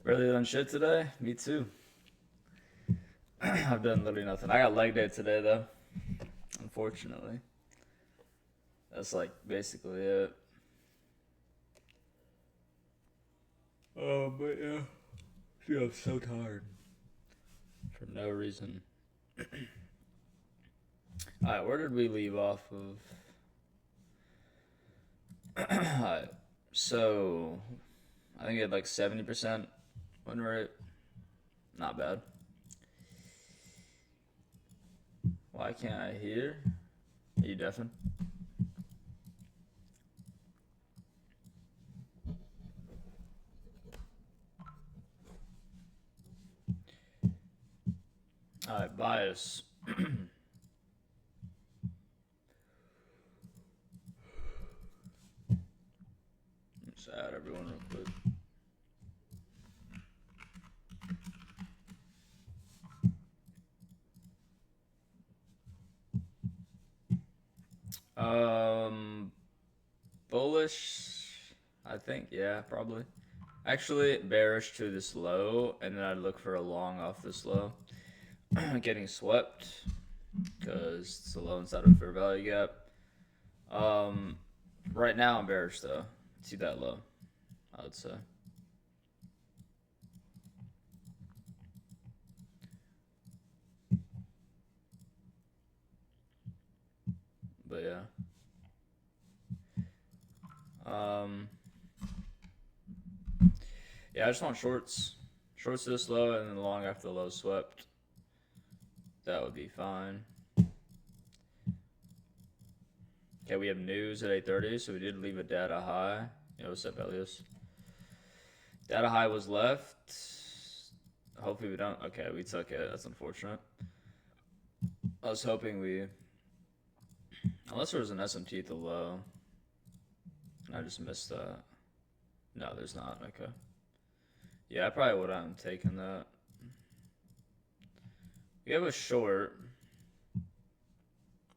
Really done shit today? Me too. I've done literally nothing. I got leg day today though. Unfortunately, that's like basically it. Oh, but yeah, dude, I'm so tired for no reason. All right, where did we leave off of? All right, so I think we had like 70% win rate. Not bad. Why can't I hear? Are you deafened? All right, bias. Let's add everyone real quick. Um, Bullish, I think. Yeah, probably. Actually, bearish to this low, and then I'd look for a long off this low. Getting swept because it's a low inside of fair value gap. Um, right now I'm bearish though. See that low, I would say. But yeah. Um, yeah, I just want shorts. Shorts this low and then long after the low swept. That would be fine. Okay, we have news at 8:30, so we did leave a data high. Yo, what's up, Elias? Data high was left. Hopefully we don't. Okay, we took it. That's unfortunate. I was hoping we, unless there was an SMT at the low. I just missed that. No, there's not. Okay. Yeah, I probably would have taken that. We have a short.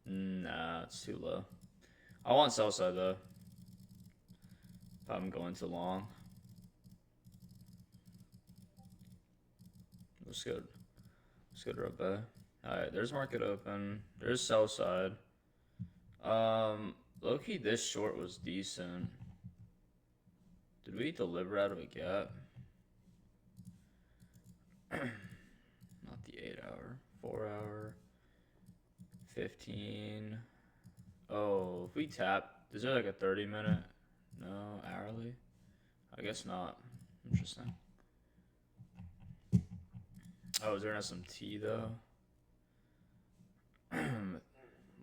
Nah, it's too low. I want sell side though. If I'm going too long. Let's go. Let's go to Rebbe. Alright, there's market open. There's sell side. Low key, this short was decent. Did we deliver out of a gap? Not the 8 hour, 4 hour, 15. Oh, if we tap, is there like a 30-minute? No, hourly? I guess not. Interesting. Oh, is there an SMT though?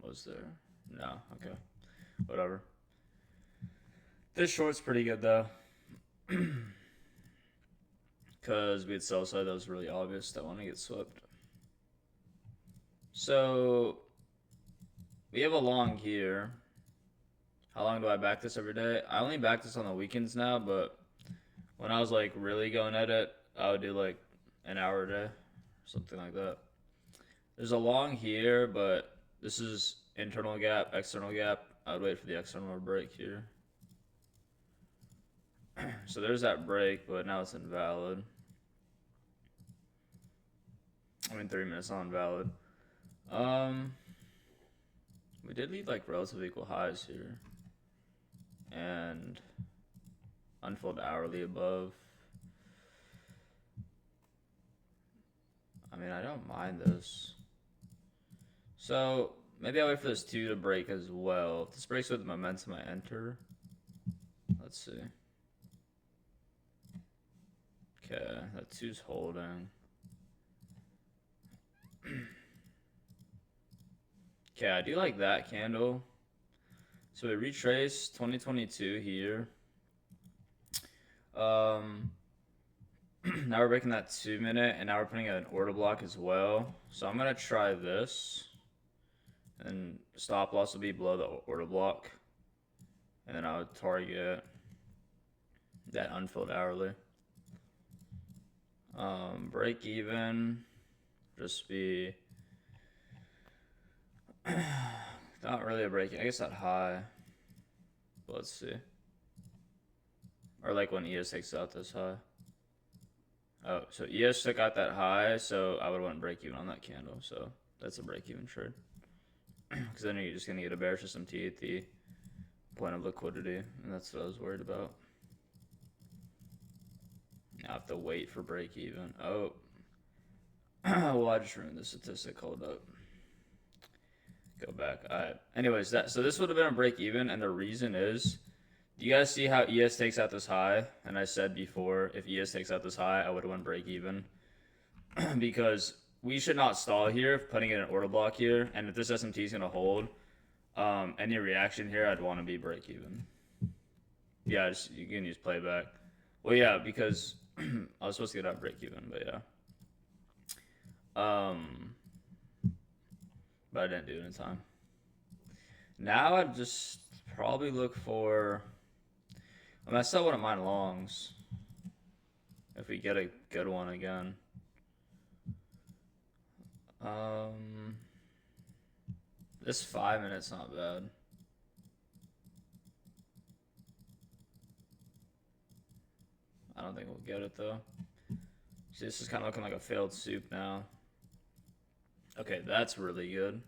Was there? No, okay. Whatever. This short's pretty good though. Because we had sell side that was really obvious that want to get swept. So we have a long here. How long do I back this every day? I only back this on the weekends now, but when I was like really going at it, I would do like an hour a day, something like that. There's a long here, but this is internal gap, external gap. I would wait for the external break here. So there's that break, but now it's invalid. I mean, 3 minutes on valid. We did leave like relatively equal highs here, and unfold hourly above. I mean, I don't mind this. So maybe I'll wait for this 2 to break as well. If this breaks with momentum, I enter. Let's see. Okay, that 2's holding. Okay, I do like that candle. So we retrace 2022 here. Now we're breaking that 2 minute, and now we're putting an order block as well. So I'm gonna try this, and stop loss will be below the order block, and then I would target that unfilled hourly. Break even, just be not really a break. I guess that high. But let's see. Or like when ES takes out this high. Oh, so ES took out that high, so I would want break even on that candle. So that's a break even trade. Because then you're just gonna get a bearish SMT at the point of liquidity, and that's what I was worried about. Now I have to wait for break even. Oh, well, I just ruined the statistic. Hold up. Go back. All right. Anyways, so this would have been a break even, and the reason is, do you guys see how ES takes out this high? And I said before, if ES takes out this high, I would have won break even. Because we should not stall here, putting in an order block here, and if this SMT is gonna hold, any reaction here, I'd want to be break even. Yeah, you can use playback. Well, yeah, because I was supposed to get out break even, but yeah. But I didn't do it in time. Now I'd just probably look for. I mean, I still wouldn't mind longs if we get a good one again. This 5 minutes not bad. I don't think we'll get it though. See, this is kind of looking like a failed soup now. Okay, that's really good.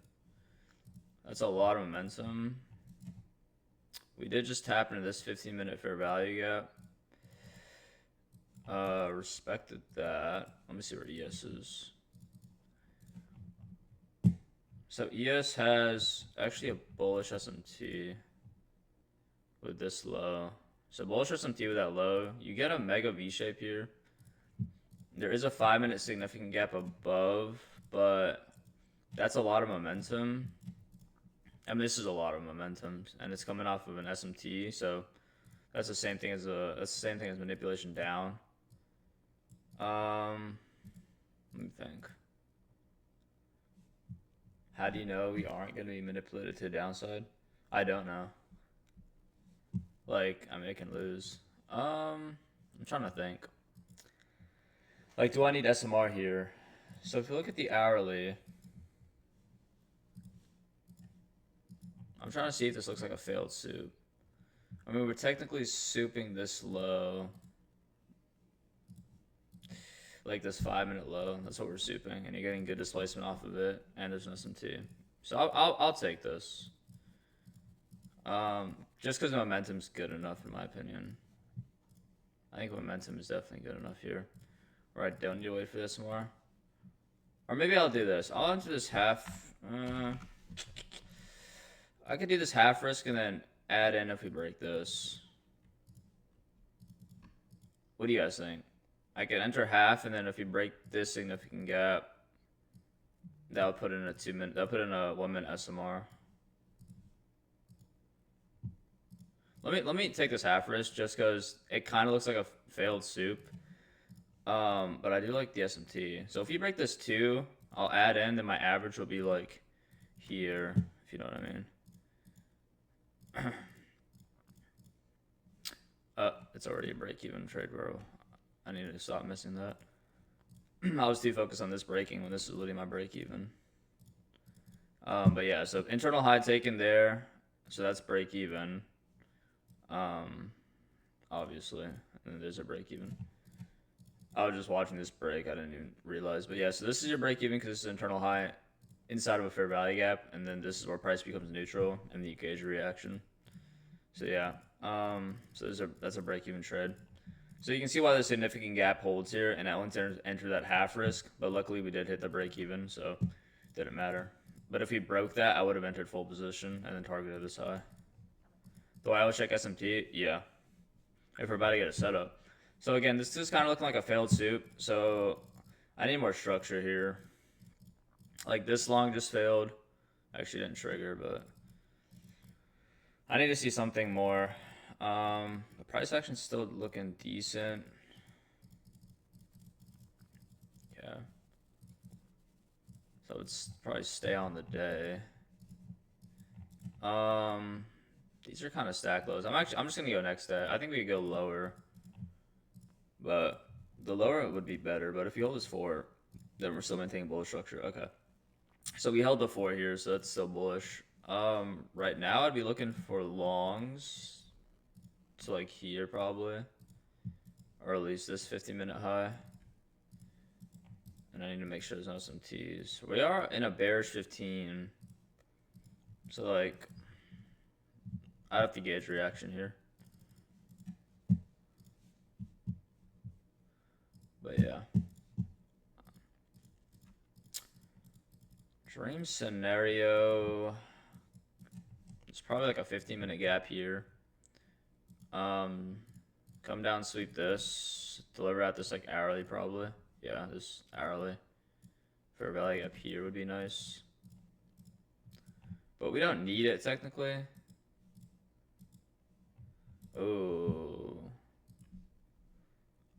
That's a lot of momentum. We did just tap into this 15-minute fair value gap. Respected that. Let me see where ES is. So ES has actually a bullish SMT with this low. So bullish SMT with that low. You get a mega V shape here. There is a 5-minute significant gap above, but that's a lot of momentum. I mean, this is a lot of momentum, and it's coming off of an SMT, so that's the same thing as manipulation down. Let me think. How do you know we aren't going to be manipulated to the downside? I don't know. Like, I mean, it can lose. I'm trying to think. Like, do I need SMR here? So if you look at the hourly, I'm trying to see if this looks like a failed soup. I mean, we're technically souping this low. Like this 5-minute low, that's what we're souping, and you're getting good displacement off of it, and there's an SMT. So I'll take this. Just because momentum's good enough, in my opinion. I think momentum is definitely good enough here. Or I don't need to wait for this more. Or maybe I'll do this. I'll enter this half. I could do this half risk and then add in if we break this. What do you guys think? I could enter half, and then if you break this significant gap, that'll put in a 2-minute. That'll put in a 1-minute SMR. Let me take this half risk just because it kind of looks like a failed soup. But I do like the SMT. So if you break this 2, I'll add in. Then my average will be like here, if you know what I mean. It's already a break-even trade, bro. I need to stop missing that. I was too focused on this breaking when this is literally my break-even. But yeah, so internal high taken there. So that's break-even. Obviously. And then there's a break-even. I was just watching this break. I didn't even realize. But yeah, so this is your break-even because this is internal high inside of a fair value gap. And then this is where price becomes neutral and the occasion reaction. So yeah. So that's a break-even trade. So you can see why the significant gap holds here, and that one's enter that half risk, but luckily we did hit the break even, so it didn't matter. But if we broke that, I would have entered full position and then targeted this high. Do I always check SMT? Yeah. If we're about to get a setup. So again, this is kind of looking like a failed soup, so I need more structure here. Like this long just failed. Actually didn't trigger, but I need to see something more. The price action's still looking decent. Yeah. So it's probably stay on the day. These are kind of stack lows. I'm just gonna go next day. I think we could go lower, but the lower it would be better. But if you hold this 4, then we're still maintaining bullish structure. Okay. So we held the 4 here, so that's still bullish. Right now I'd be looking for longs. So like here probably, or at least this 50-minute high. And I need to make sure there's no SMTs. We are in a bearish 15. So, like, I have to gauge reaction here. But yeah. Dream scenario. It's probably like a 15-minute gap here. Come down, sweep this. Deliver at this like hourly probably. Yeah, this hourly. Fair value up here would be nice. But we don't need it technically. Oh.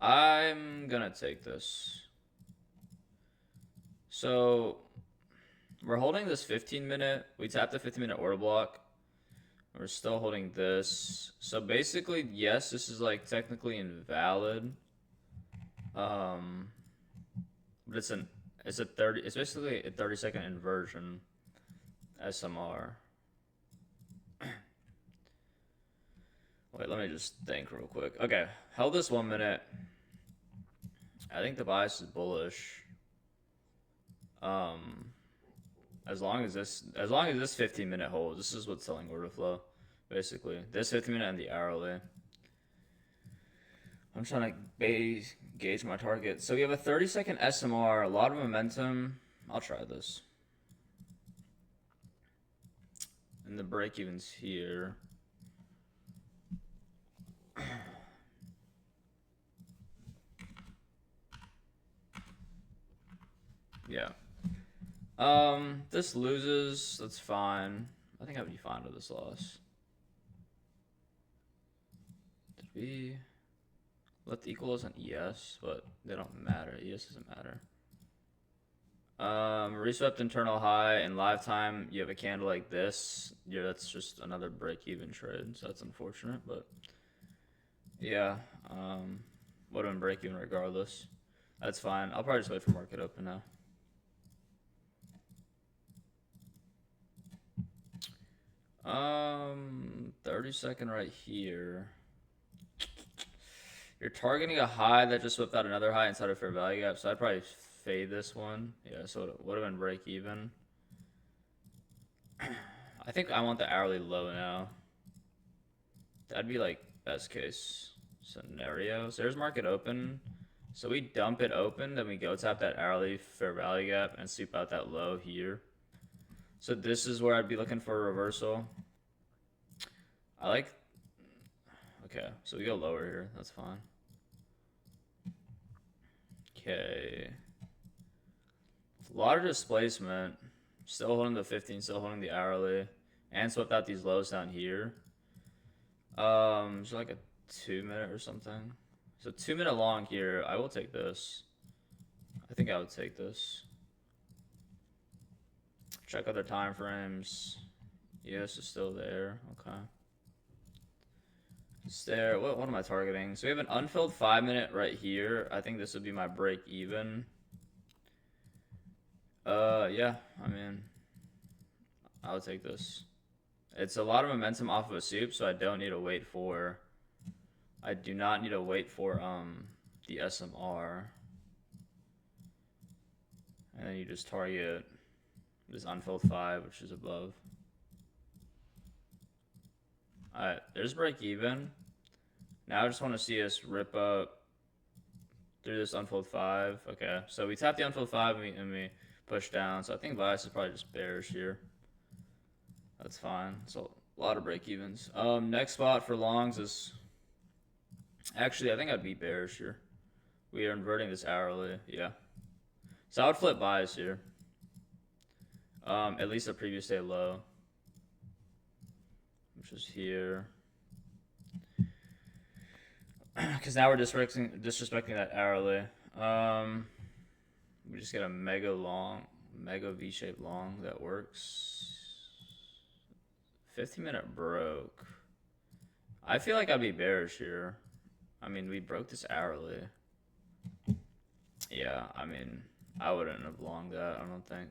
I'm gonna take this. So we're holding this 15-minute. We tapped the 15-minute order block. We're still holding this. So basically, yes, this is like technically invalid. But it's basically a 30-second inversion SMR. Wait, let me just think real quick. Okay, held this 1 minute. I think the bias is bullish. As long as this 15-minute holds, this is what's selling order flow, basically. This 15-minute and the hourly. I'm trying to gauge my target. So we have a 30-second SMR, a lot of momentum. I'll try this. And the break-even's here. Yeah. This loses. That's fine. I think I'd be fine with this loss. Did we let the equals an ES? But they don't matter. ES doesn't matter. Reswept internal high in live time. You have a candle like this. Yeah, that's just another break-even trade. So that's unfortunate, but yeah. Would have been break-even regardless. That's fine. I'll probably just wait for market open now. 30-second right here. You're targeting a high that just whipped out another high inside of fair value gap, so I'd probably fade this one. Yeah, so it would have been break even. I think I want the hourly low now. That'd be like best case scenario. So there's market open. So we dump it open, then we go tap that hourly fair value gap and sweep out that low here. So this is where I'd be looking for a reversal. I like. Okay, so we go lower here. That's fine. Okay. A lot of displacement. Still holding the 15, still holding the hourly. And swept out these lows down here. So like a 2-minute or something. So 2-minute long here. I will take this. I think I would take this. Check other time frames. ES is still there. Okay. It's there. What am I targeting? So we have an unfilled 5-minute right here. I think this would be my break even. Yeah. I mean, I would take this. It's a lot of momentum off of a soup, so I don't need to wait for. I do not need to wait for the SMR. And then you just target this unfilled 5, which is above. Alright, there's break even. Now I just want to see us rip up through this unfold 5. Okay, so we tap the unfold 5 and we push down. So I think bias is probably just bearish here. That's fine. So a lot of break evens. Next spot for longs is actually I think I'd be bearish here. We are inverting this hourly, yeah. So I would flip bias here. At least a previous day low, which is here. Because now we're disrespecting that hourly. We just get a mega V-shaped long that works. 15-minute broke. I feel like I'd be bearish here. I mean, we broke this hourly. Yeah, I mean, I wouldn't have longed that, I don't think.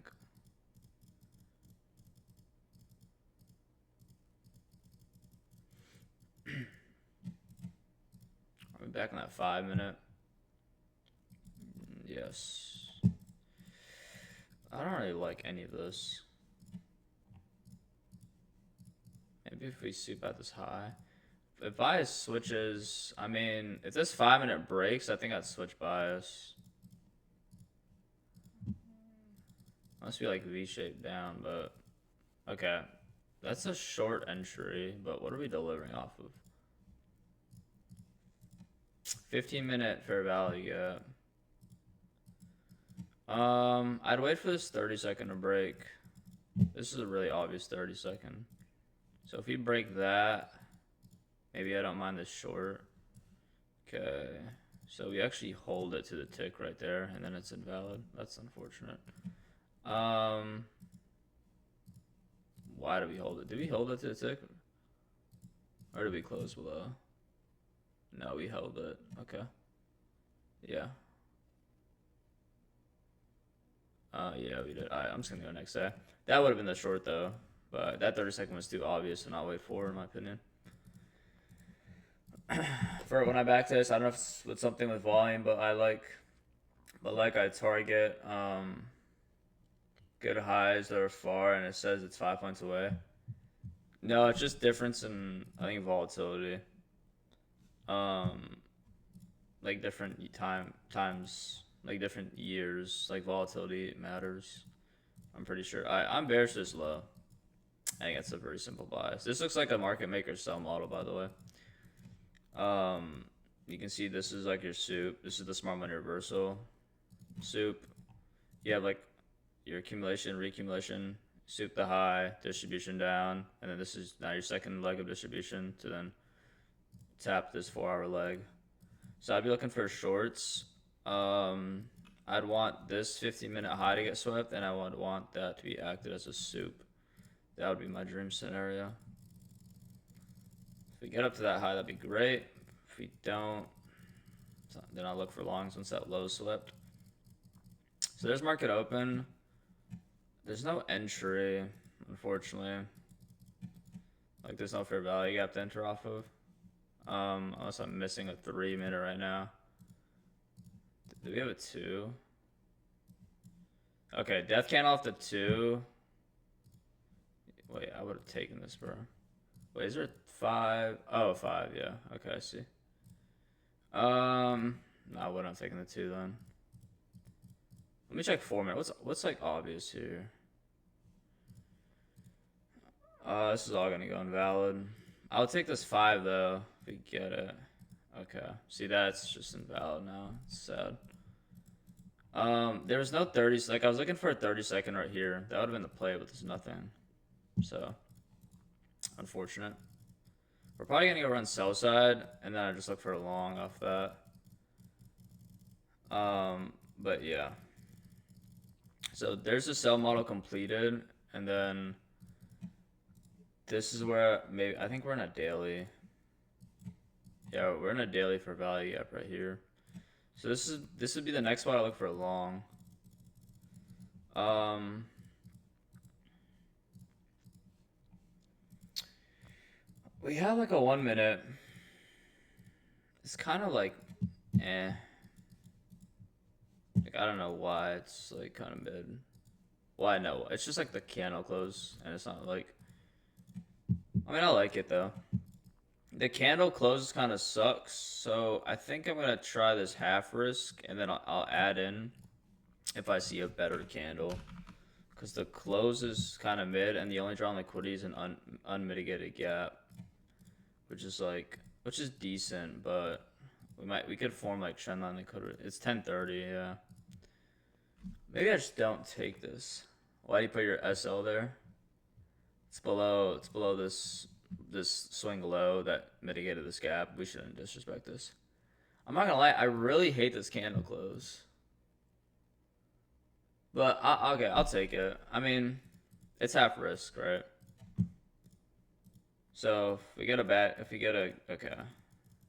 Are we back in that 5-minute? Yes. I don't really like any of this. Maybe if we soup out this high. If bias switches, I mean, if this 5-minute breaks, I think I'd switch bias. Must be like V-shaped down, but okay. That's a short entry, but what are we delivering off of? 15-minute fair value gap. I'd wait for this 30-second to break. This is a really obvious 30-second. So if we break that, maybe I don't mind this short. Okay. So we actually hold it to the tick right there, and then it's invalid. That's unfortunate. Why do we hold it? Did we hold it to the tick? Or did we close below? No, we held it. Okay. Yeah. Yeah, we did. Alright, I'm just gonna go next day. That would have been the short though, but that 30-second was too obvious to not wait for, in my opinion. For when I back this, I don't know if it's with something with volume, but I target good highs that are far, and it says it's 5 points away. No, it's just difference in, I think, volatility. Like different times, like different years, like volatility matters. I'm pretty sure. I'm bearish this low. I think it's a very simple bias. This looks like a market maker sell model, by the way. You can see this is like your soup. This is the smart money reversal. Soup. You have like your accumulation, reaccumulation, soup the high, distribution down, and then this is now your second leg of distribution to then tap this 4-hour leg. So I'd be looking for shorts. I'd want this 15-minute high to get swept, and I would want that to be acted as a soup. That would be my dream scenario. If we get up to that high, that'd be great. If we don't, then I'll look for longs once that low is swept. So there's market open. There's no entry, unfortunately. Like there's no fair value gap to enter off of. Unless I'm missing a 3-minute right now. Do we have a 2? Okay, death candle off the 2. Wait, I would have taken this, bro. Wait, is there a 5? Oh, 5, yeah. Okay, I see. No, I wouldn't have taken the 2 then. Let me check 4 minutes. What's like obvious here? This is all gonna go invalid. I'll take this 5 though, if we get it. Okay. See, that's just invalid now. It's sad. There was no 30s. Like, I was looking for a 30-second right here. That would have been the play, but there's nothing. So, unfortunate. We're probably gonna go run sell side, and then I just look for a long off that. But yeah. So there's a sell model completed, and then this is where maybe I think we're in a daily. Yeah, we're in a daily for value gap right here. So this would be the next spot I look for a long. We have like a 1 minute. It's kind of like, eh. Like, I don't know why it's like kind of mid. Well, I know it's just like the candle close, and it's not like. I mean, I like it though. The candle close kind of sucks, so I think I'm gonna try this half risk, and then I'll add in if I see a better candle, because the close is kind of mid, and the only draw on liquidity is an unmitigated gap, which is decent, but we could form like trendline liquidity. It's 10:30, yeah. Maybe I just don't take this. Why do you put your SL there? It's below this swing low that mitigated this gap. We shouldn't disrespect this. I'm not gonna lie, I really hate this candle close. But okay, I'll take it. I mean, it's half risk, right? So if we get okay.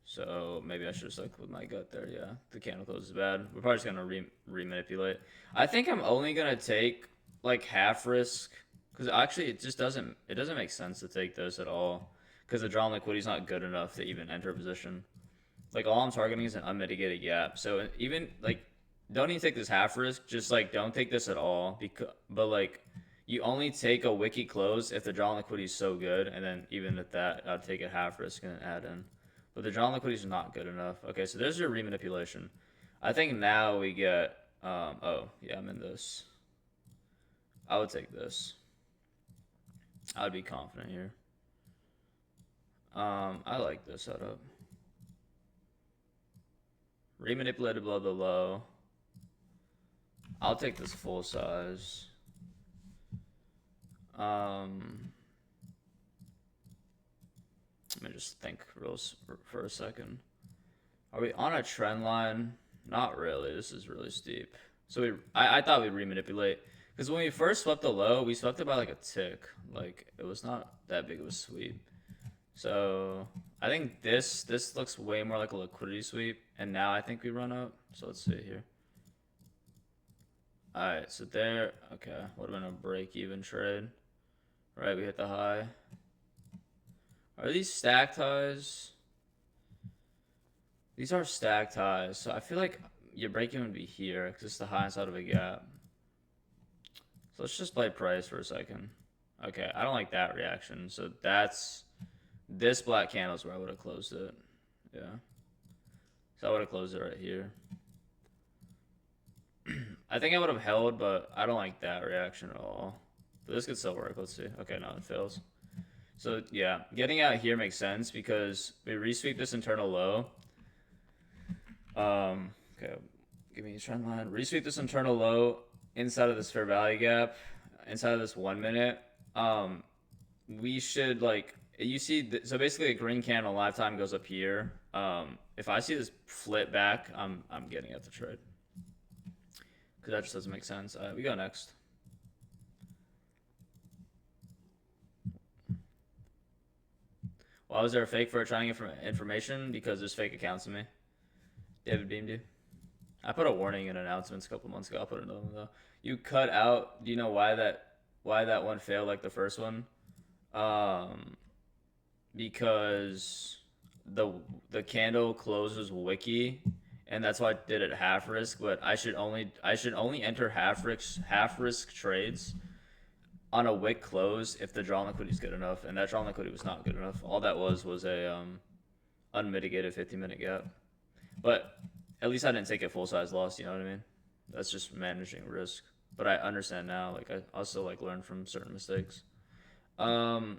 So maybe I should have stuck with my gut there. Yeah, the candle close is bad. We're probably just gonna re-manipulate. I think I'm only gonna take like half risk, because actually it doesn't make sense to take this at all, because the draw on liquidity is not good enough to even enter a position. Like, all I'm targeting is an unmitigated gap. So even like don't even take this half risk. Just like don't take this at all. But like you only take a wiki close if the draw on liquidity is so good, and then even at that, I'd take a half risk and add in. But the draw on liquidity is not good enough. Okay, so there's your remanipulation. I think now we get. Oh yeah, I'm in this. I would take this. I would be confident here. I like this setup. Remanipulated below the low. I'll take this full size. Let me just think for a second. Are we on a trend line? Not really. This is really steep. So I thought we'd remanipulate. Because when we first swept the low, we swept it by like a tick. Like, it was not that big of a sweep. So I think this looks way more like a liquidity sweep. And now I think we run up. So let's see here. Alright, so there. Okay, would have been a break-even trade. Right, we hit the high. Are these stacked highs? These are stacked highs. So I feel like your break-even would be here because it's the high inside of a gap. So let's just play price for a second. Okay, I don't like that reaction. So that's this black candle is where I would have closed it. Yeah. So I would have closed it right here. I think I would have held, but I don't like that reaction at all. But this could still work. Let's see. Okay, no, it fails. So yeah, getting out here makes sense because we resweep this internal low. Okay, give me a trend line. Resweep this internal low inside of this fair value gap, inside of this 1 minute. We should like you see. So basically, a green candle lifetime goes up here. If I see this flip back, I'm getting at the trade because that just doesn't make sense. We go next. Why was there a fake for trying information? Because there's fake accounts of me. David Beam, dude. I put a warning in announcements a couple months ago. I'll put another one though. You cut out. Do you know why that one failed like the first one? Because the candle closes wiki, and that's why I did it half risk. But I should only enter half risk trades on a wick close if the draw liquidity is good enough, and that draw liquidity was not good enough. All that was a unmitigated 50-minute gap. But at least I didn't take a full size loss. You know what I mean? That's just managing risk. But I understand now. Like I also like learn from certain mistakes. We're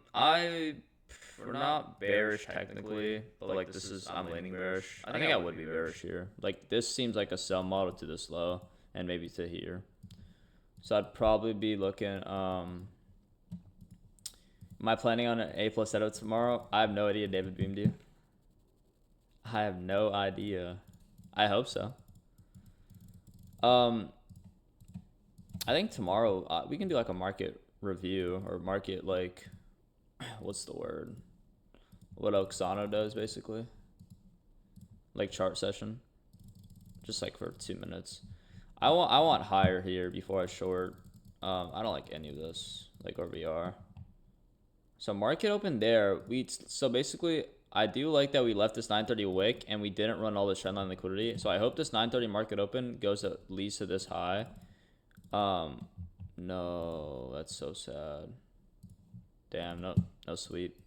not bearish technically, but like this is I'm leaning bearish. I think I would be bearish here. Like this seems like a sell model to this low and maybe to here. So I'd probably be looking. Am I planning on an A+ setup tomorrow? I have no idea. David beamed you. I have no idea. I hope so. I think tomorrow we can do like a market review or market like, what's the word? What Oxano does basically. Like chart session. Just like for 2 minutes. I want higher here before I short. I don't like any of this, like where we are. So market open there. So basically I do like that we left this 930 wick and we didn't run all this trendline liquidity. So I hope this 930 market open goes at least to this high. No, that's so sad. Damn, no sweep.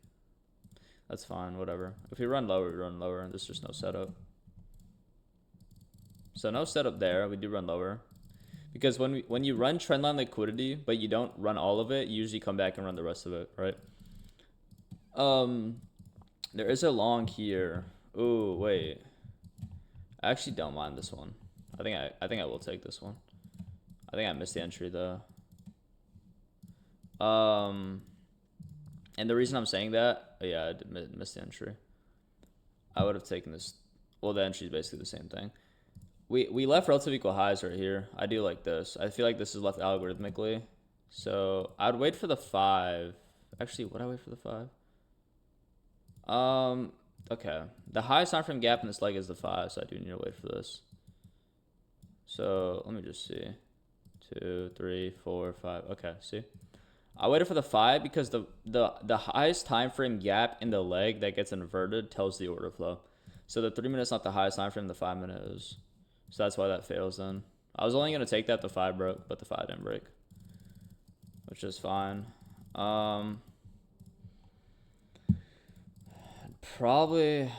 That's fine, whatever. If we run lower, we run lower. There's just no setup. So no setup there. We do run lower. Because when you run trendline liquidity, but you don't run all of it, you usually come back and run the rest of it, right? There is a long here. Ooh, wait. I actually don't mind this one. I think I will take this one. I think I missed the entry though. And the reason I'm saying that, yeah, I did miss the entry. I would have taken this. Well, the entry is basically the same thing. We left relative equal highs right here. I do like this. I feel like this is left algorithmically. So I'd wait for the 5. Actually, would I wait for the 5? Okay. The highest time frame gap in this leg is the 5, so I do need to wait for this. So let me just see. 2, 3, 4, 5. Okay, see? I waited for the 5 because the highest time frame gap in the leg that gets inverted tells the order flow. So the 3 minute's not the highest time frame, the 5 minute is. So that's why that fails then. I was only gonna take that, the 5 broke, but the 5 didn't break, which is fine. Probably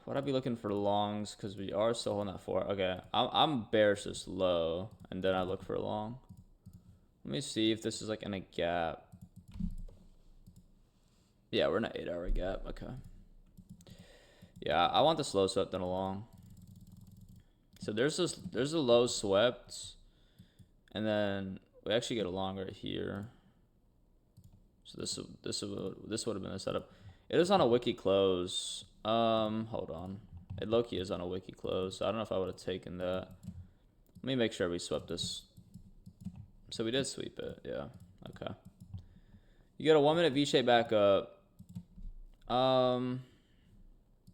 would I be looking for longs because we are still holding that 4. Okay, I'm bearish this low, and then I look for a long. Let me see if this is like in a gap. Yeah, we're in an 8-hour gap. Okay. Yeah, I want this low swept then a long. So there's a low swept, and then we actually get a long right here. So this would have been a setup. It is on a wiki close. Hold on. It low-key is on a wiki close. So I don't know if I would have taken that. Let me make sure we swept this. So we did sweep it. Yeah. Okay. You get a 1-minute V-shape back up. Let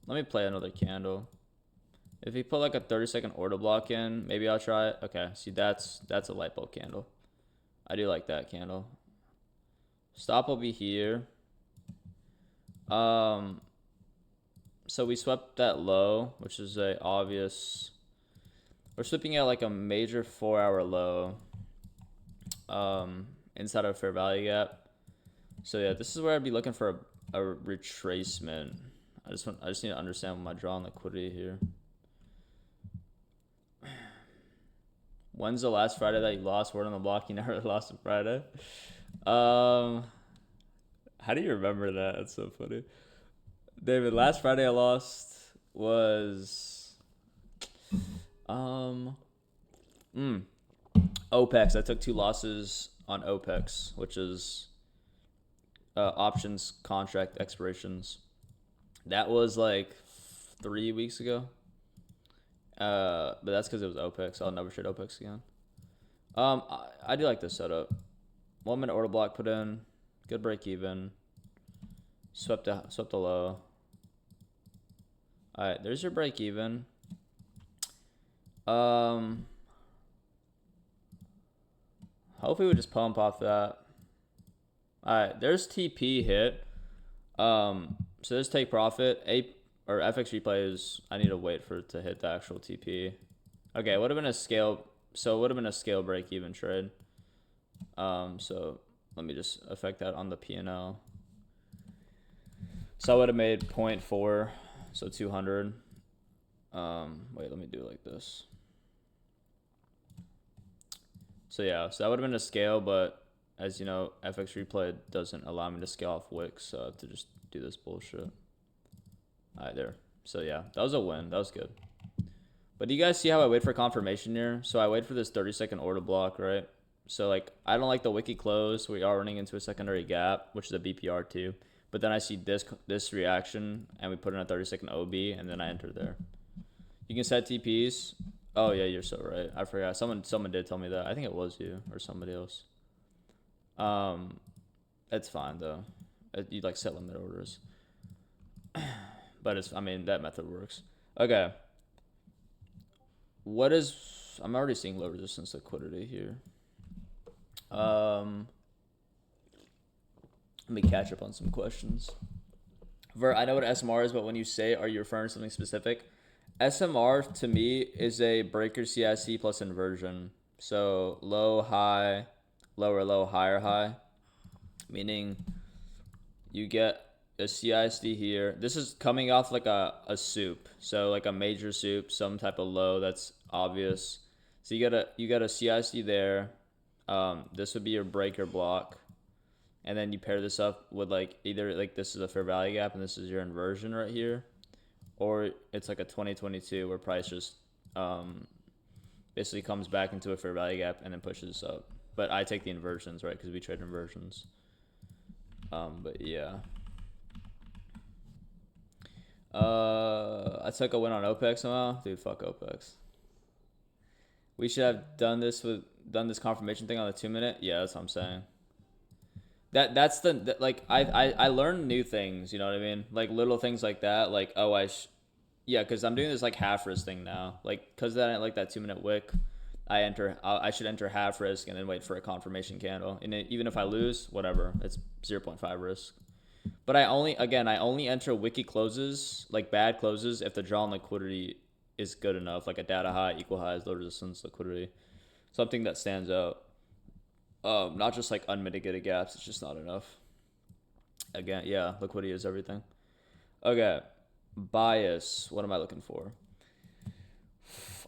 me play another candle. If he put like a 30-second order block in, maybe I'll try it. Okay. See, that's a light bulb candle. I do like that candle. Stop will be here. So we swept that low, which is a obvious. We're sweeping at like a major 4-hour low. Inside of fair value gap. So yeah, this is where I'd be looking for a retracement. I just need to understand my draw on liquidity here. When's the last Friday that you lost? Word on the block, you never lost a Friday. How do you remember that? That's so funny. David, last Friday I lost was OPEX. I took 2 losses on OPEX, which is options contract expirations. That was like 3 weeks ago. But that's because it was OPEX. I'll never trade OPEX again. I do like this setup. 1-minute order block put in. Good break even. Swept the low. Alright, there's your break even. Hopefully we just pump off that. Alright, there's TP hit. So this take profit. Or FX replay is, I need to wait for it to hit the actual TP. Okay, it would have been a scale. So it would have been a scale break even trade. So let me just affect that on the P&L. So I would have made 0.4, so 200. Wait, let me do it like this. So yeah, so that would have been a scale, but as you know, FX replay doesn't allow me to scale off wicks, so I have to just do this bullshit. Alright, there. So yeah, that was a win. That was good. But do you guys see how I wait for confirmation here? So I wait for this 30-second order block, right? So like, I don't like the wiki close. We are running into a secondary gap, which is a BPR too. But then I see this reaction, and we put in a 30-second OB, and then I enter there. You can set TPs. Oh yeah, you're so right. I forgot. Someone did tell me that. I think it was you or somebody else. It's fine though. You like set limit orders. But it's, I mean, that method works. Okay. I'm already seeing low resistance liquidity here. Let me catch up on some questions. I know what SMR is, but when you say, are you referring to something specific? SMR to me is a breaker CIC plus inversion. So low, high, lower, low, higher, high. Meaning you get a CISD here. This is coming off like a soup. So like a major soup, some type of low that's obvious. So you got a CISD there. This would be your breaker block. And then you pair this up with like either like this is a fair value gap and this is your inversion right here. Or it's like a 2022 where price just basically comes back into a fair value gap and then pushes up. But I take the inversions, right? Because we trade inversions. But yeah. I took a win on OPEX somehow. Dude, fuck OPEX. We should have done this confirmation thing on the 2-minute. Yeah, that's what I'm saying. That's like I learned new things, you know what I mean? Like little things like that, like yeah, because I'm doing this like half risk thing now, like because I didn't like that 2-minute wick. I should enter half risk and then wait for a confirmation candle, and even if I lose, whatever, it's 0.5 risk. But I only enter wiki closes, like bad closes, if the draw on liquidity is good enough, like a data high, equal highs, low resistance, liquidity, something that stands out. Not just like unmitigated gaps. It's just not enough. Again, yeah, liquidity is everything. Okay, bias. What am I looking for?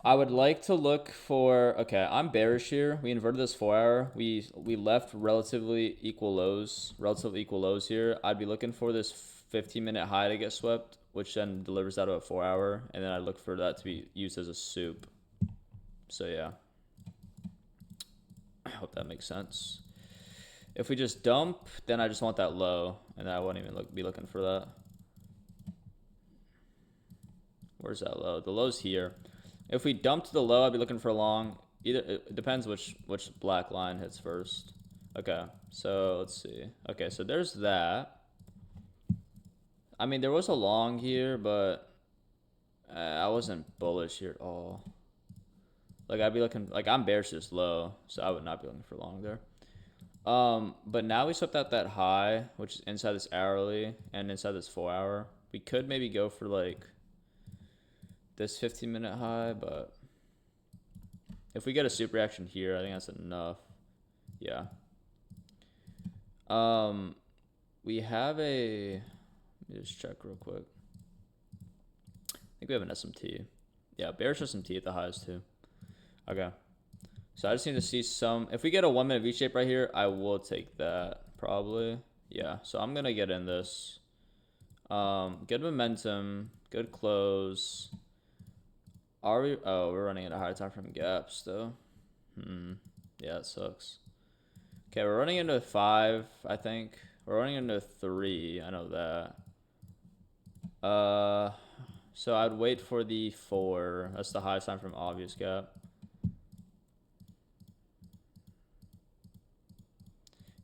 I would like to look for. Okay, I'm bearish here. We inverted this 4-hour. We left relatively equal lows here. I'd be looking for this 15-minute high to get swept, which then delivers out of a 4-hour, and then I look for that to be used as a soup. So yeah, I hope that makes sense. If we just dump, then I just want that low, and I won't even be looking for that. Where's that low? The low's here. If we dump to the low, I'd be looking for a long. Either it depends which black line hits first. Okay, so let's see. Okay, so there's that. I mean, there was a long here, but I wasn't bullish here at all. Like I'd be looking, like I'm bearish this low, so I would not be looking for long there. But now we swept out that high, which is inside this hourly and inside this 4-hour. We could maybe go for like this 15-minute high, but if we get a super reaction here, I think that's enough. Yeah. We have a. Let me just check real quick. I think we have an SMT. Yeah, bearish SMT at the highs too. Okay. So I just need to see some. If we get a 1-minute V shape right here, I will take that probably. Yeah. So I'm gonna get in this. Good momentum. Good close. Are we? Oh, we're running at a high time frame gaps though. Yeah, it sucks. Okay, we're running into 5. I think we're running into 3. I know that. So I'd wait for the 4. That's the highest time frame obvious gap.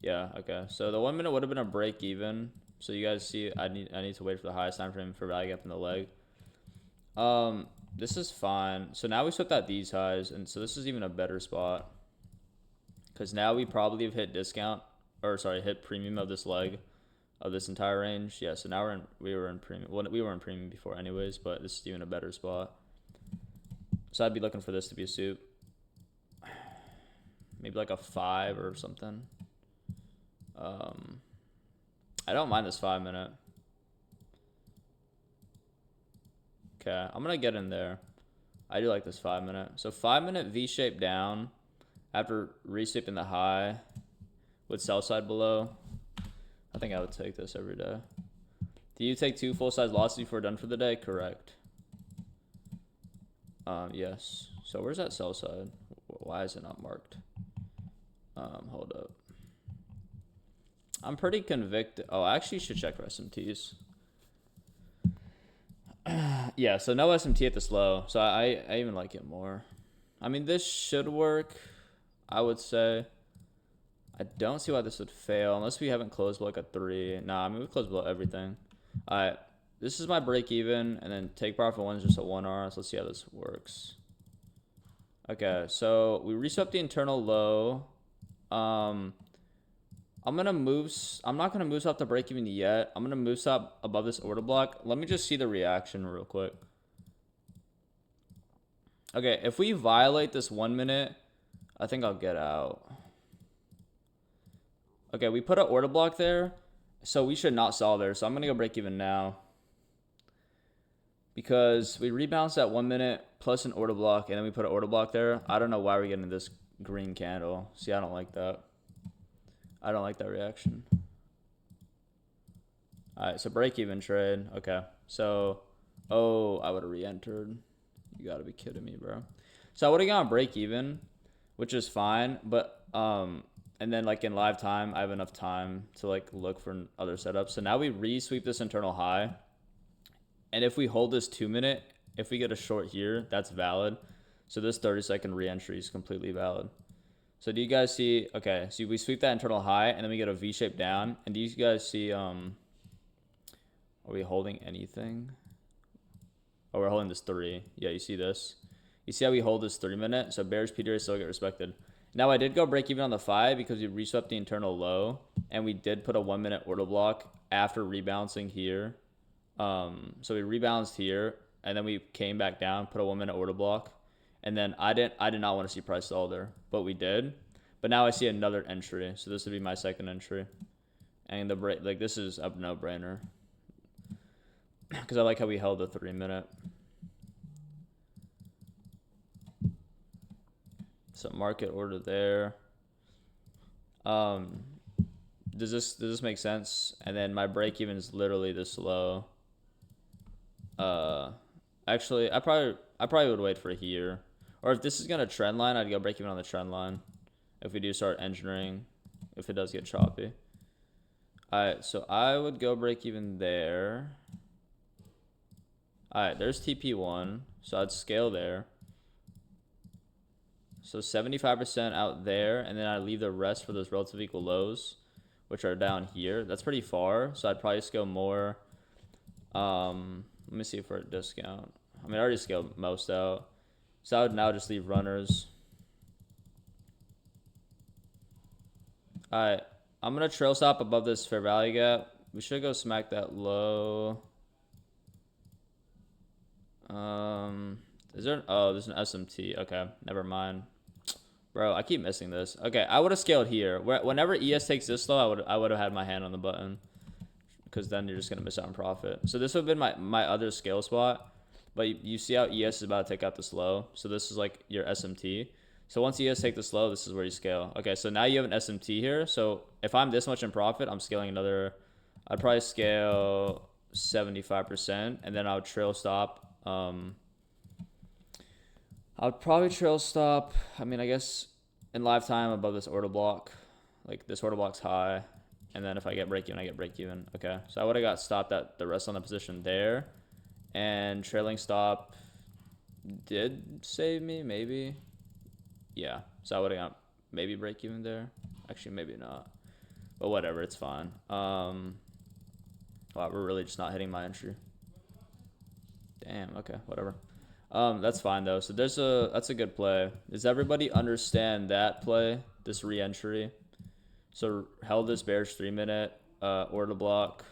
Yeah. Okay. So the 1 minute would have been a break even. So you guys see, I need to wait for the highest time frame for value gap in the leg. This is fine. So now we swept out these highs, and so this is even a better spot. Because now we probably have hit discount, or sorry, hit premium of this leg, of this entire range. Yeah, so now we were in premium. Well, we were in premium before anyways, but this is even a better spot. So I'd be looking for this to be a soup. Maybe like a 5 or something. I don't mind this 5-minute. Okay, I'm gonna get in there. I do like this 5-minute. So 5-minute V-shape down after reshaping the high with sell side below. I think I would take this every day. Do you take 2 full-size losses before done for the day? Correct. Yes. So where's that sell side? Why is it not marked? Hold up. I'm pretty convicted. Oh, I actually should check for SMTs. Yeah, so no SMT at this low. So I even like it more. I mean, this should work, I would say. I don't see why this would fail unless we haven't closed below like a 3. Nah, I mean, we closed below everything. All right, this is my break even, and then take profit 1 is just a 1R. So let's see how this works. Okay, so we reset the internal low. I'm not gonna move stop to break even yet. I'm gonna move stop above this order block. Let me just see the reaction real quick. Okay, if we violate this 1 minute, I think I'll get out. Okay, we put an order block there, so we should not sell there. So I'm gonna go break even now. Because we rebalanced that 1 minute plus an order block, and then we put an order block there. I don't know why we're getting this green candle. See, I don't like that. I don't like that reaction. All right, so break even trade. Okay, so, oh, I would have re-entered. You gotta be kidding me, bro. So I would have gone break even, which is fine, but and then like in live time, I have enough time to like look for other setups. So now we re-sweep this internal high, and if we hold this 2 minute, if we get a short here, that's valid. So this 30-second re-entry is completely valid. So do you guys see, okay, so we sweep that internal high, and then we get a V-shape down. And do you guys see, are we holding anything? Oh, we're holding this 3. Yeah, you see this? You see how we hold this 3 minute? So bearish PDR still get respected. Now I did go break even on the 5 because we reswept the internal low, and we did put a 1 minute order block after rebalancing here. So we rebalanced here, and then we came back down, put a 1 minute order block, and then I did not want to see price stall there, but we did. But now I see another entry, so this would be my second entry, and the break, like, this is a no brainer because I like how we held the 3 minute. So market order there. Does this make sense? And then my break even is literally this low. Actually, I probably would wait for here. Or if this is gonna trend line, I'd go break even on the trend line. If we do start engineering, if it does get choppy. Alright, so I would go break even there. Alright, there's TP1, so I'd scale there. So 75% out there, and then I leave the rest for those relative equal lows, which are down here. That's pretty far, so I'd probably scale more. Let me see for a discount. I mean, I already scaled most out. So I would now just leave runners. Alright, I'm going to trail stop above this fair value gap. We should go smack that low. Is there there's an SMT. Okay, never mind. Bro, I keep missing this. Okay, I would have scaled here. Whenever ES takes this low, I would have had my hand on the button, because then you're just gonna miss out on profit. So this would have been my other scale spot, but you see how ES is about to take out this low. So this is like your SMT. So once ES take this low, this is where you scale. Okay, so now you have an SMT here. So if I'm this much in profit, I'm scaling another. I'd probably scale 75%, and then I would trail stop. I would probably trail stop. I mean, I guess in live time above this order block. Like, this order block's high. And then if I get break even, I get break even. Okay, so I would have got stopped at the rest on the position there. And trailing stop did save me, maybe. Yeah, so I would have got maybe break even there. Actually, maybe not. But whatever, it's fine. Wow, we're really just not hitting my entry. Damn, okay, whatever. That's fine though. So that's a good play. Does everybody understand that play? This re-entry. So held this bearish 3 minute order block.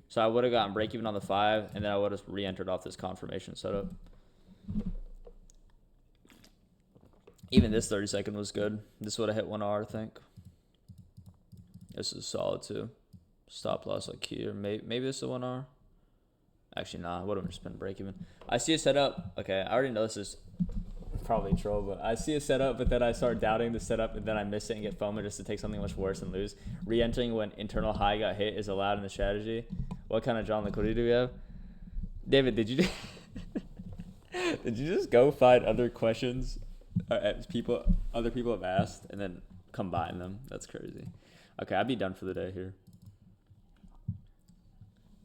So I would have gotten break even on the 5, and then I would have re-entered off this confirmation setup. Even this 30-second was good. This would have hit 1R, I think. This is solid too. Stop loss like here. Maybe this is a 1R. Actually, nah, I would have just been break even. I see a setup. Okay, I already know this is probably troll, but I see a setup, but then I start doubting the setup, and then I miss it and get FOMO just to take something much worse and lose. Re-entering when internal high got hit is allowed in the strategy. What kind of John liquidity do we have? David, did you did you just go find other questions other people have asked and then combine them? That's crazy. Okay, I'd be done for the day here.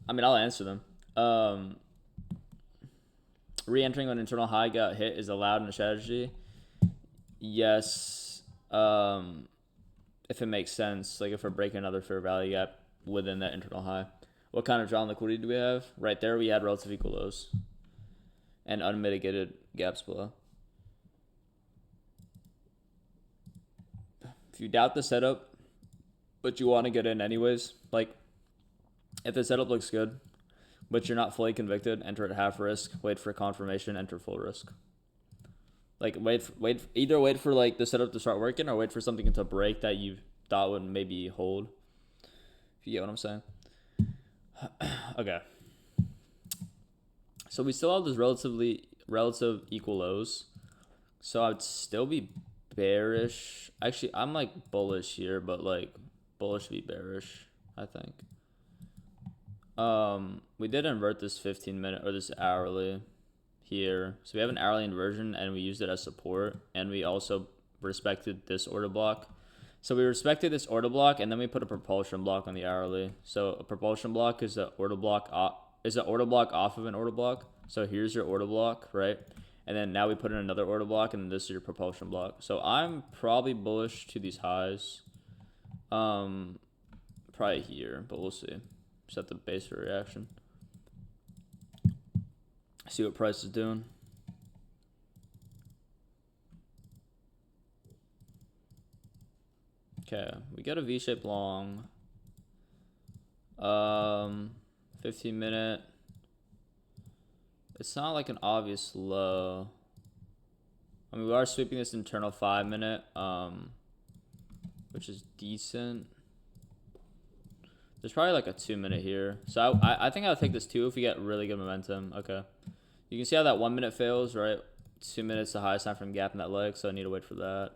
I mean, I'll answer them. Re-entering when internal high got hit is allowed in the strategy. Yes, if it makes sense, like if we're breaking another fair value gap within that internal high. What kind of drawn liquidity do we have? Right there, we had relative equal lows and unmitigated gaps below. If you doubt the setup, but you want to get in anyways, like if the setup looks good, but you're not fully convicted, enter at half risk, wait for confirmation, enter full risk. Like either wait for like the setup to start working, or wait for something to break that you thought would maybe hold. If you get what I'm saying. Okay. So we still have this relative equal lows. So I'd still be bearish. Actually, I'm like bullish here, but like bullish to be bearish, I think. We did invert this 15-minute or this hourly here. So we have an hourly inversion, and we used it as support, and we also respected this order block. So we respected this order block, and then we put a propulsion block on the hourly. So a propulsion block is an order block off of an order block. So here's your order block, right? And then now we put in another order block, and this is your propulsion block. So I'm probably bullish to these highs. Probably here, but we'll see. Set the base for reaction. See what price is doing. Okay, we got a V-shaped long. 15-minute. It's not like an obvious low. I mean, we are sweeping this internal 5 minute, which is decent. There's probably like a 2 minute here. So I think I'll take this 2 if we get really good momentum. Okay. You can see how that 1 minute fails, right? 2 minutes, the highest time frame gap in that leg, so I need to wait for that.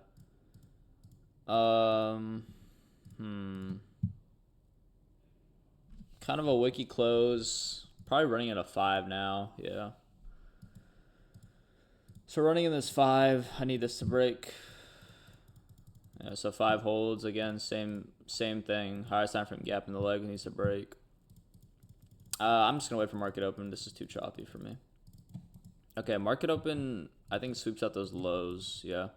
Kind of a wiki close. Probably running at a 5 now. Yeah. So running in this 5, I need this to break. Yeah, so 5 holds again, same thing. Highest time frame gap in the leg needs to break. I'm just gonna wait for market open. This is too choppy for me. Okay, market open, I think sweeps out those lows. Yeah.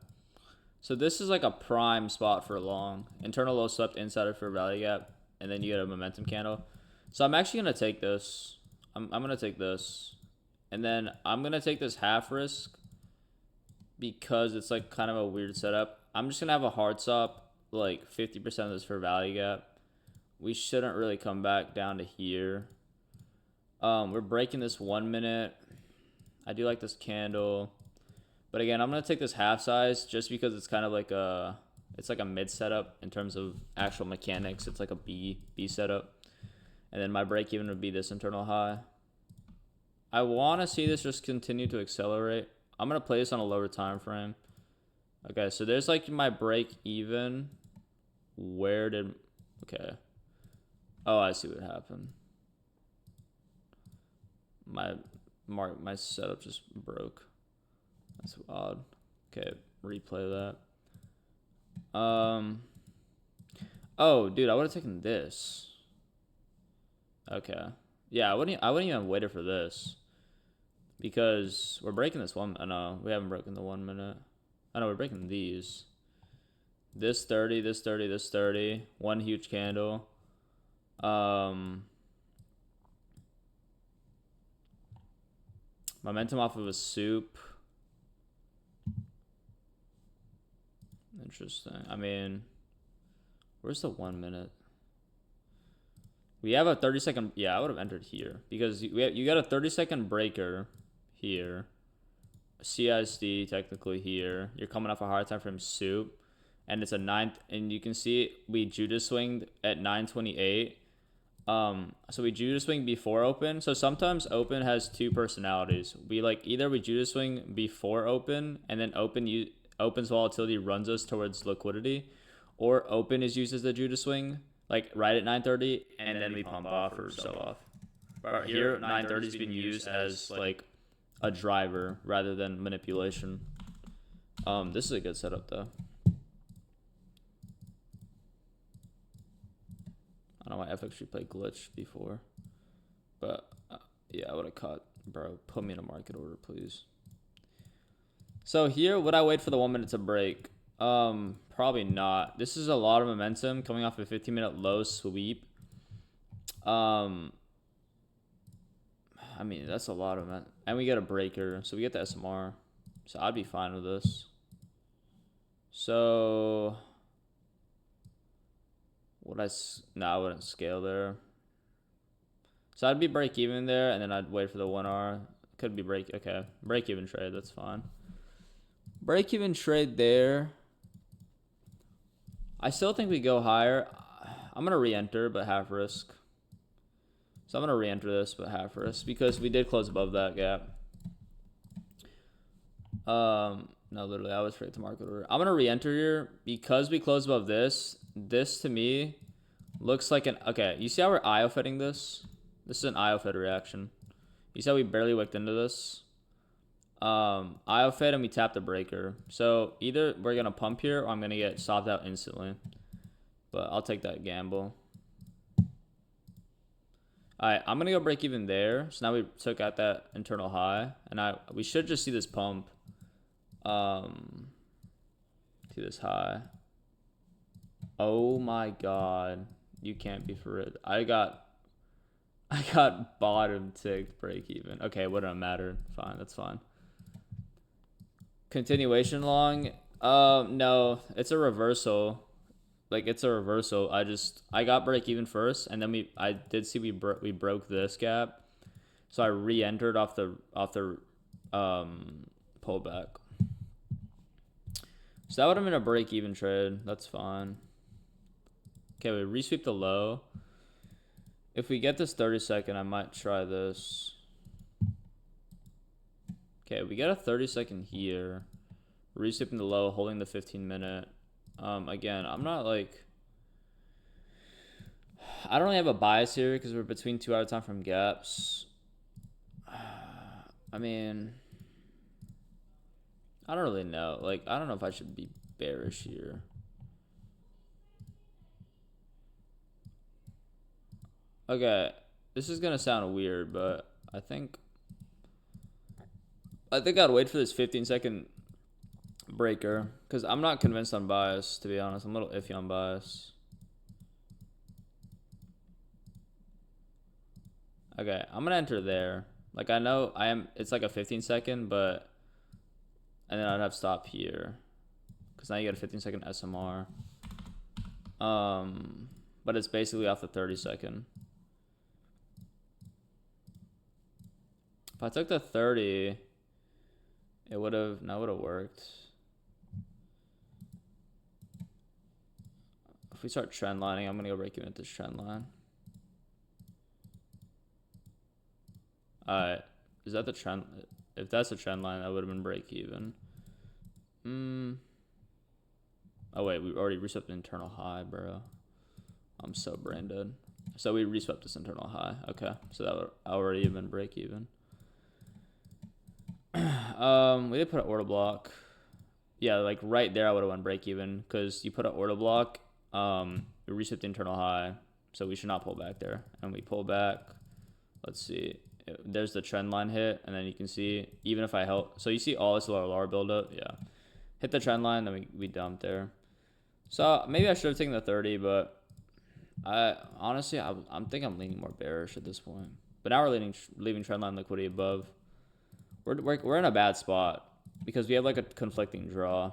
So this is like a prime spot for long. Internal low swept inside for value gap, and then you get a momentum candle. So I'm actually gonna take this. I'm gonna take this, and then I'm gonna take this half risk because it's like kind of a weird setup. I'm just gonna have a hard stop, like 50% of this for value gap. We shouldn't really come back down to here. We're breaking this 1 minute. I do like this candle, but again, I'm gonna take this half size just because it's kind of like it's like a mid setup in terms of actual mechanics. It's like a B setup, and then my break even would be this internal high. I want to see this just continue to accelerate. I'm gonna play this on a lower time frame. Okay, so there's like my break even. Where did? Okay. Oh, I see what happened. My setup just broke. That's odd. Okay, replay that. Oh, dude, I would have taken this. Okay. Yeah, I wouldn't even have waited for this. Because we're breaking this one. Oh, no, we haven't broken the 1 minute. Oh, no, we're breaking these. This 30, this 30, this 30. One huge candle. Momentum off of a soup. Interesting. I mean, where's the 1 minute? We have a 30-second. Yeah, I would have entered here because you got a 30-second breaker here. CISD technically here. You're coming off a hard time frame soup, and it's a 9th. And you can see we Judas swinged at 9:28. So we Judas swing before open. So sometimes open has two personalities. We either we Judas swing before open, and then open's volatility runs us towards liquidity, or open is used as the Judas swing, like right at 9:30, and then we pump off or sell off. But here, 9:30 is being used as like a driver rather than manipulation. This is a good setup though. I don't know why FX replay glitched before, but yeah, I would have caught, bro. Put me in a market order, please. So here, would I wait for the 1 minute to break? Probably not. This is a lot of momentum coming off a 15-minute low sweep. I mean, that's a lot of momentum. And we get a breaker, so we get the SMR. So I'd be fine with this. So I wouldn't scale there. So I'd be break even there, and then I'd wait for the 1R. Could be okay. Break even trade, that's fine. Break even trade there. I still think we go higher. I'm going to re-enter, but half risk. So I'm going to re-enter this, but half risk, because we did close above that gap. No, literally, I was straight to market order. I'm going to re-enter here because we closed above this. This, to me, looks like okay, you see how we're IO fitting this? This is an IO fed reaction. You see how we barely wicked into this? IO fed and we tap the breaker. So either we're going to pump here or I'm going to get stopped out instantly. But I'll take that gamble. Alright, I'm going to go break even there. So now we took out that internal high. And we should just see this pump. See this high. Oh my god. You can't be for it. I got bottom ticked break even. Okay, wouldn't matter. Fine, that's fine. Continuation long. No, it's a reversal. It's a reversal. I got break even first, and then I did see we broke this gap. So I re-entered off the pullback. So that would have been a break-even trade. That's fine. Okay, we resweep the low. If we get this 30-second, I might try this. Okay, we get a 30-second here. Resweeping the low, holding the 15-minute. Again, I'm not like... I don't really have a bias here because we're between 2 hour time from gaps. I mean... I don't really know. Like, I don't know if I should be bearish here. Okay, this is gonna sound weird, but I think I'd wait for this 15-second breaker because I'm not convinced on bias, to be honest. I'm a little iffy on bias. Okay, I'm gonna enter there. Like, I know it's like a 15-second, but and then I'd have stop here because now you get a 15-second SMR. But it's basically off the 30-second. If I took the 30, it would have worked. If we start trend lining, I'm gonna go break even at this trend line. Alright, is that the trend? If that's the trend line, that would have been break even. Oh wait, we already reswept the internal high, bro. I'm so brain dead. So we reswept this internal high. Okay, so that would already have been break even. We did put an order block. Yeah, like right there I would have went break even because you put an order block. We reset the internal high, so we should not pull back there. And we pull back. Let's see. There's the trend line hit, and then you can see even if I held. So you see all this lower buildup. Yeah, hit the trend line, then we dumped there. So maybe I should have taken the 30, but honestly I'm thinking I'm leaning more bearish at this point. But now we're leaving trend line liquidity above. We're in a bad spot because we have like a conflicting draw.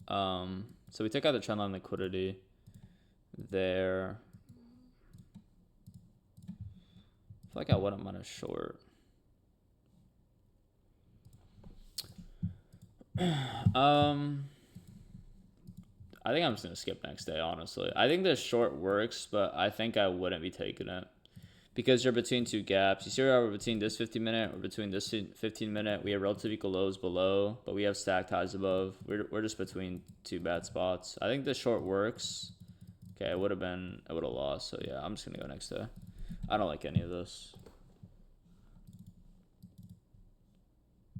So we took out the trendline liquidity there. I feel like I wouldn't mind a short. I think I'm just gonna skip next day, honestly. I think this short works, but I think I wouldn't be taking it. Because you're between two gaps. You see where we're between this 15-minute or between this 15-minute. We have relative equal lows below, but we have stacked highs above. We're just between two bad spots. I think this short works. Okay, it would have lost. So yeah, I'm just gonna go next day. I don't like any of this.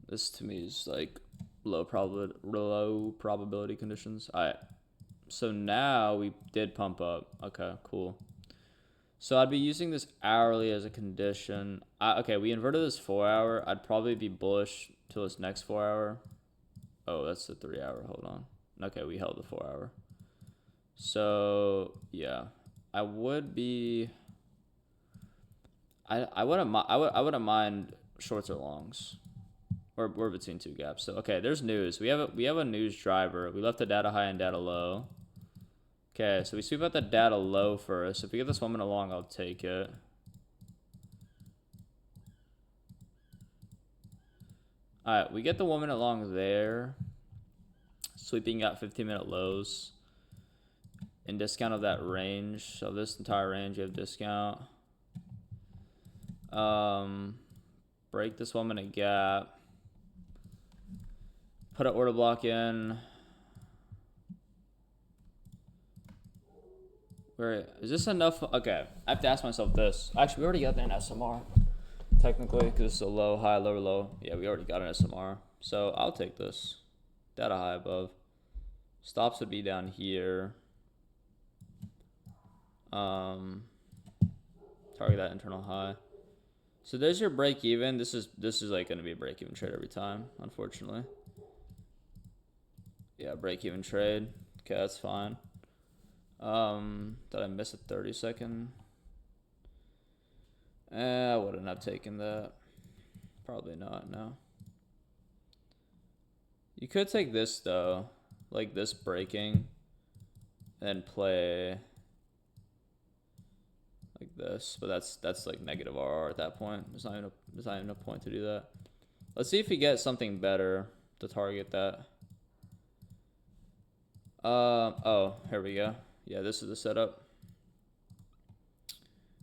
This to me is like low probability conditions. All right. So now we did pump up. Okay, cool. So I'd be using this hourly as a condition. Okay, we inverted this 4 hour. I'd probably be bullish till this next 4 hour. Oh, that's the 3 hour. Hold on. Okay, we held the 4 hour. So yeah, I would be. I wouldn't mind shorts or longs. We're between two gaps. So okay, there's news. We have a news driver. We left the data high and data low. Okay, so we sweep out the data low first. If we get this 1 minute long, I'll take it. Alright, we get the 1 minute long there. Sweeping out 15-minute lows. In discount of that range. So this entire range, you have discount. Break this 1 minute gap. Put an order block in. Where is this enough? Okay, I have to ask myself this. Actually, we already got an SMR, technically, because it's a low, high, lower, low. Yeah, we already got an SMR. So I'll take this. Data high above. Stops would be down here. Target that internal high. So there's your break even. This is like gonna be a break even trade every time, unfortunately. Yeah, break even trade. Okay, that's fine. Did I miss a 30-second? I wouldn't have taken that. Probably not, no. You could take this though, like this breaking, and play like this, but that's like negative RR at that point. There's not even a point to do that. Let's see if we get something better to target that. Oh, here we go. Yeah, this is the setup.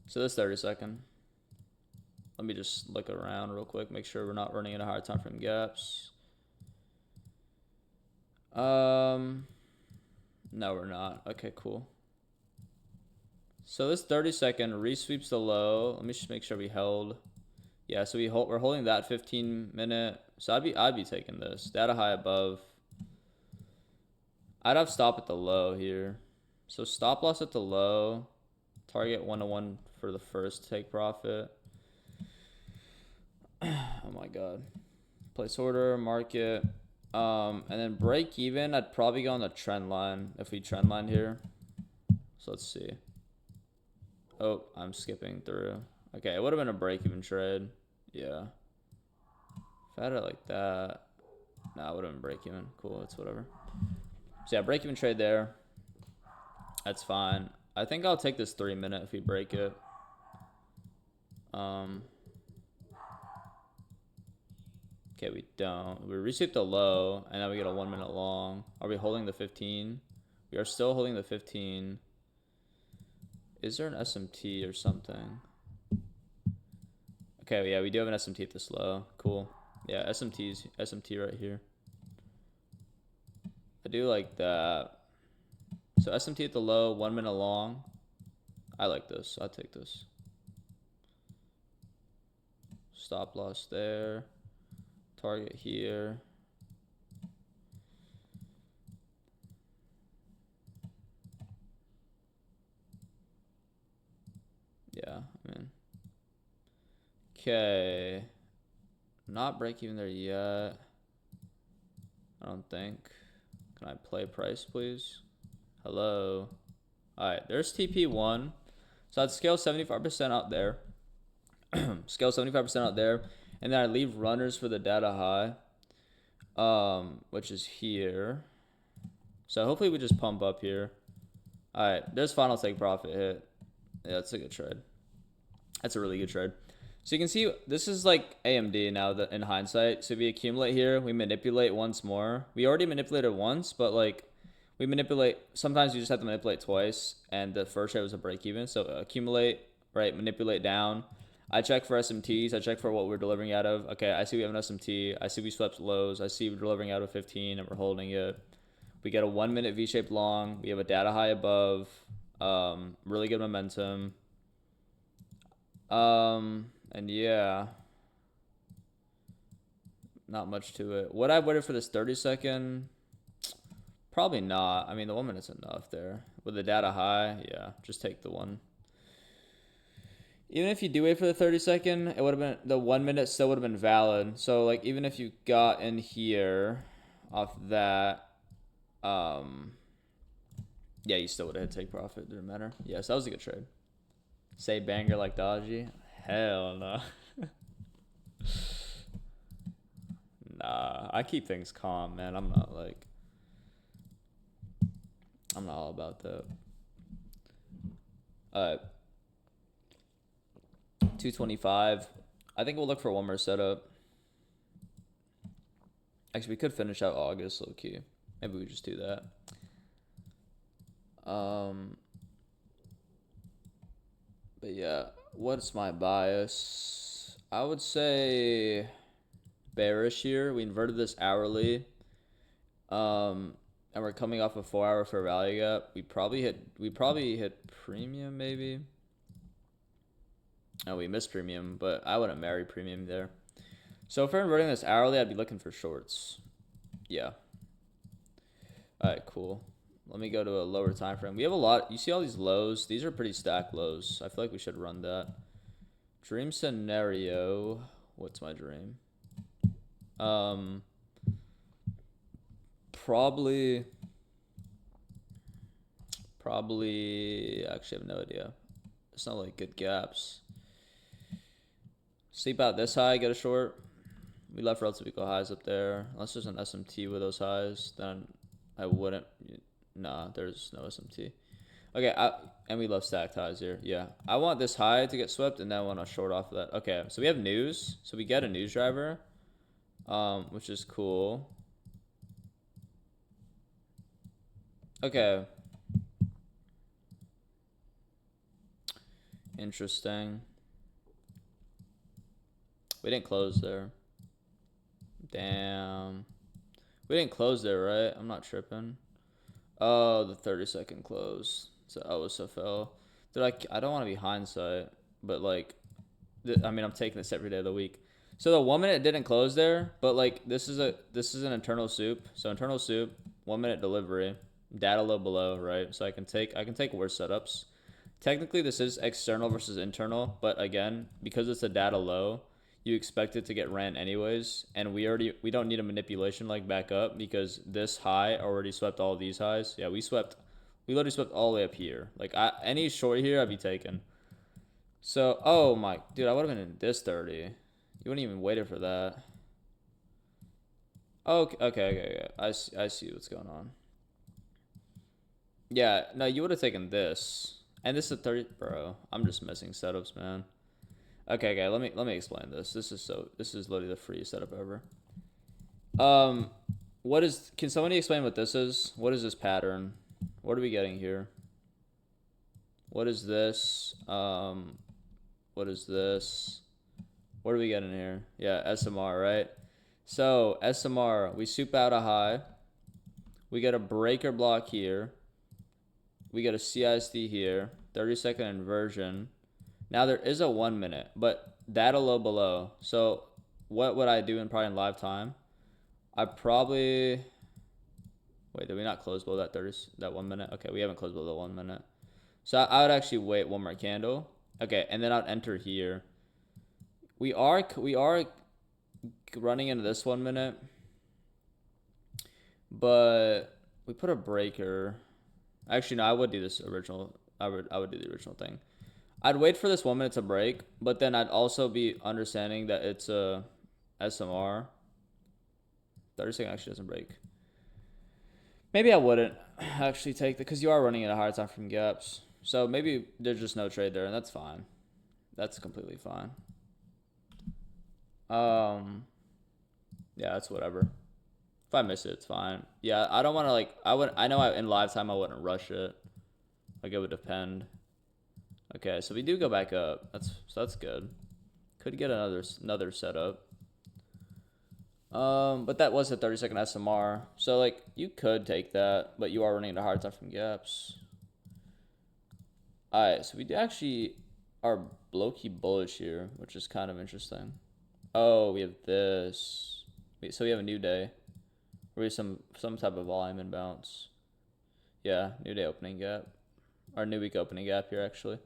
So this 30-second. Let me just look around real quick, make sure we're not running into higher time frame gaps. No, we're not. Okay, cool. So this 30-second resweeps the low. Let me just make sure we held. Yeah, so we're holding that 15-minute. So I'd be taking this. Data high above. I'd have stop at the low here. So stop loss at the low. Target 1-to-1 for the first take profit. Oh my god. Place order, market. And then break even, I'd probably go on the trend line if we trend line here. So let's see. Oh, I'm skipping through. Okay, it would have been a break even trade. Yeah. If I had it like that. Nah, it would have been break even. Cool, it's whatever. So yeah, break even trade there. That's fine. I think I'll take this 3-minute if we break it. Okay, we don't. We resweep the low, and now we get a 1-minute long. Are we holding the 15? We are still holding the 15. Is there an SMT or something? Okay, yeah, we do have an SMT at this low. Cool. Yeah, SMT right here. I do like that. So SMT at the low, 1-minute long. I like this. I'll take this. Stop loss there. Target here. Yeah, I mean. Okay. Not break even there yet. I don't think. Can I play price, please? Hello. Alright, there's TP1. So I'd scale 75% out there. Scale 75% out there. And then I leave runners for the data high. Which is here. So hopefully we just pump up here. Alright, there's final take profit hit. Yeah, that's a good trade. That's a really good trade. So you can see this is like AMD now that in hindsight. So we accumulate here, we manipulate once more. We already manipulated once, but like we manipulate. Sometimes you just have to manipulate twice, and the first trade was a break even. So accumulate, right? Manipulate down. I check for SMTs. I check for what we're delivering out of. Okay, I see we have an SMT. I see we swept lows. I see we're delivering out of 15 and we're holding it. We get a 1-minute V-shaped long. We have a data high above. Really good momentum. And yeah, not much to it. Would I wait for this 30-second? Probably not. I mean, the 1 minute's enough there. With the data high, yeah, just take the one. Even if you do wait for the 30-second, it would have been, the 1 minute still would have been valid. So like even if you got in here off that, yeah, you still would have hit take profit. Didn't matter. Yeah, so that was a good trade. Say banger like Dodgy. Hell no. Nah, I keep things calm, man. I'm not all about that. 225. I think we'll look for one more setup. Actually, we could finish out August low key. Maybe we just do that. But yeah, what's my bias? I would say bearish here. We inverted this hourly. And we're coming off a 4-hour fair value gap. We probably hit premium maybe. Oh, we missed premium, but I wouldn't marry premium there. So if we're inverting this hourly, I'd be looking for shorts. Yeah. Alright, cool. Let me go to a lower time frame. We have a lot. You see all these lows? These are pretty stacked lows. I feel like we should run that. Dream scenario. What's my dream? Probably. Actually, I have no idea. It's not like good gaps. Sleep out this high, get a short. We left relative equal highs up there. Unless there's an SMT with those highs, then I wouldn't. Nah, there's no SMT. Okay, and we love stacked highs here. Yeah, I want this high to get swept, and then I want to short off of that. Okay, so we have news. So we get a news driver, which is cool. Okay. Interesting. We didn't close there. Damn. We didn't close there, right? I'm not tripping. Oh, the 30-second close. So OSFL. Dude, I don't want to be hindsight, but like, I mean, I'm taking this every day of the week. So the 1 minute didn't close there, but like this is an internal soup. So internal soup, 1 minute delivery, data low below, right? So I can take worse setups. Technically, this is external versus internal, but again, because it's a data low, you expect it to get ran anyways, and we don't need a manipulation leg back up because this high already swept all of these highs. Yeah, we literally swept all the way up here. Like any short here, I'd be taking. So, oh my, dude, I would have been in this 30. You wouldn't even waited for that. Okay. I see what's going on. Yeah, no, you would have taken this. And this is a 30, bro. I'm just missing setups, man. Okay, let me explain this. This is literally the freest setup ever. Can somebody explain what this is? What is this pattern? What are we getting here? What is this? What is this? What are we getting here? Yeah, SMR, right? So SMR, we soup out a high. We get a breaker block here. We get a CISD here. 30-second inversion. Now there is a 1 minute, but data low below. So what would I do probably in live time? I probably wait. Did we not close below that 1 minute? Okay, we haven't closed below the 1 minute. So I would actually wait one more candle. Okay, and then I'd enter here. We are running into this 1 minute, but we put a breaker. Actually, no, I would do this original. I would do the original thing. I'd wait for this 1 minute to break, but then I'd also be understanding that it's a SMR. 30-second actually doesn't break. Maybe I wouldn't actually take because you are running at a higher time from gaps. So maybe there's just no trade there, and that's fine. That's completely fine. Yeah, that's whatever. If I miss it, it's fine. Yeah, I don't want to like. I know in live time I wouldn't rush it. Like it would depend. Okay, so we do go back up. That's good. Could get another setup. But that was a 30-second SMR. So like you could take that, but you are running into hard time from gaps. Alright, so we actually are low-key bullish here, which is kind of interesting. Oh, we have this. So we have a new day. Or we have some type of volume imbalance. Yeah, new day opening gap. Or new week opening gap here actually.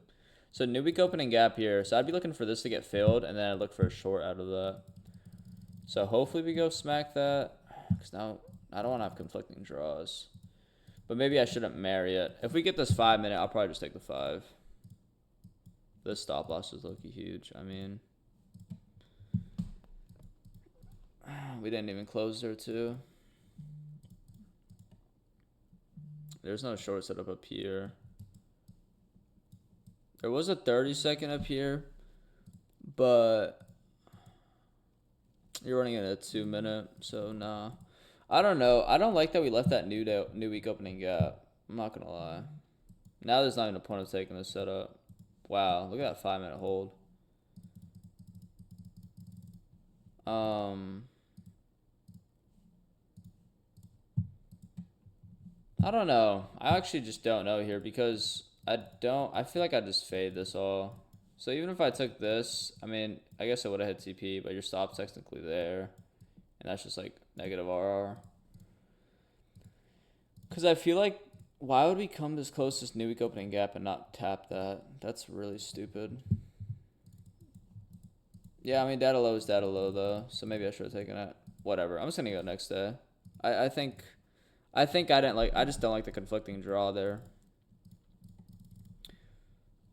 So new week opening gap here. So I'd be looking for this to get filled, and then I'd look for a short out of that. So hopefully we go smack that. Because now I don't want to have conflicting draws. But maybe I shouldn't marry it. If we get this 5 minute, I'll probably just take the 5. This stop loss is low-key huge. I mean, we didn't even close there too. There's no short setup up here. There was a 30-second up here, but you're running at a 2 minute, so nah. I don't know. I don't like that we left that new week opening gap. I'm not gonna lie. Now there's not even a point of taking this setup. Wow, look at that 5 minute hold. I don't know. I actually just don't know here because I feel like I just fade this all. So even if I took this, I mean, I guess I would have hit TP, but your stop's technically there. And that's just like negative RR. Because I feel like, why would we come this close to this new week opening gap and not tap that? That's really stupid. Yeah, I mean, data low is data low, though. So maybe I should have taken it. Whatever. I'm just going to go next day. I think I just don't like the conflicting draw there.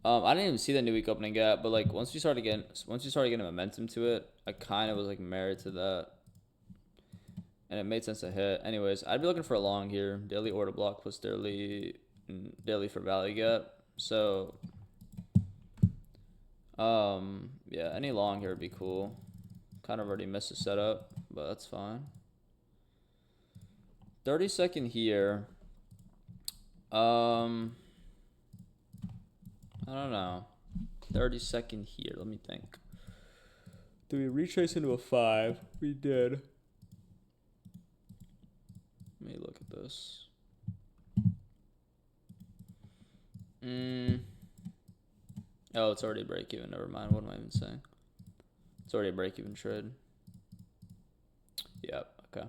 I didn't even see the new week opening gap, but like once you started getting momentum to it, I kind of was like married to that, and it made sense to hit. Anyways, I'd be looking for a long here, daily order block plus daily daily for value gap. So, yeah, any long here would be cool. Kind of already missed the setup, but that's fine. 30-second here. I don't know. 30-second here. Let me think. Do we retrace into a 5? We did. Let me look at this. Oh, it's already a break even. Never mind. What am I even saying? It's already a break even trade. Yep. Okay.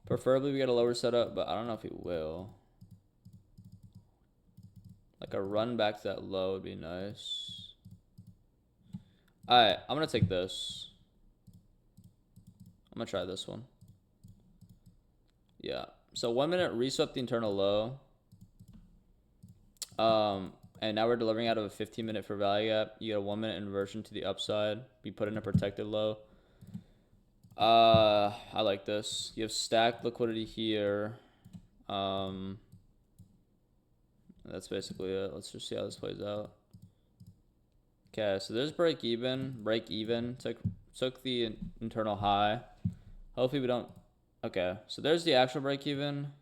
Preferably we get a lower setup, but I don't know if he will. Like a run back to that low would be nice. Alright, I'm gonna take this. I'm gonna try this one. Yeah. So 1 minute reswept the internal low. And now we're delivering out of a 15-minute for value gap. You get a 1 minute inversion to the upside. We put in a protected low. I like this. You have stacked liquidity here. That's basically it. Let's just see how this plays out. Okay, so there's break even. Break even took the internal high. Hopefully we don't. Okay, so there's the actual break even.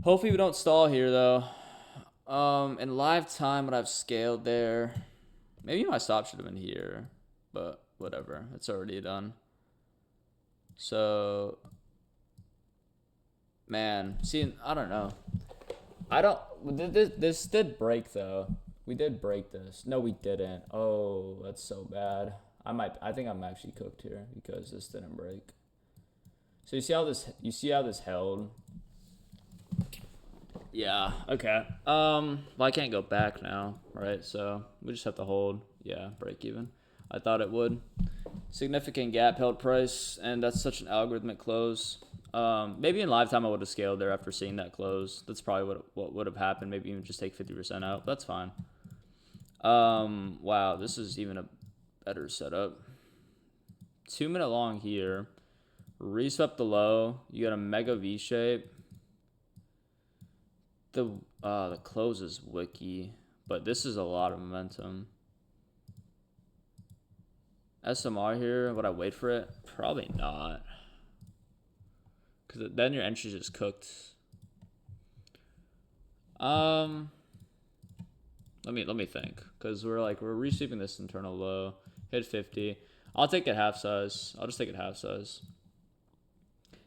Hopefully we don't stall here though. In live time, what I've scaled there. Maybe my stop should have been here, but whatever. It's already done. So, man, see, I don't know. This did break though. We did break this. No, we didn't. Oh, that's so bad. I think I'm actually cooked here because this didn't break. So you see how this held? Yeah, okay. Well, I can't go back now, right? So we just have to hold. Yeah, break even. I thought it would. Significant gap held price, and that's such an algorithmic close. Maybe in live time I would have scaled there after seeing that close. That's probably what would have happened. Maybe even just take 50% out. That's fine. Wow, this is even a better setup. 2 minute long here. Reswept the low. You got a mega V shape. The close is wiki, but this is a lot of momentum. SMR here, would I wait for it? Probably not. Because then your entry's just cooked. Let me think. Because we're resweeping this internal low. Hit 50. I'll take it half size. I'll just take it half size.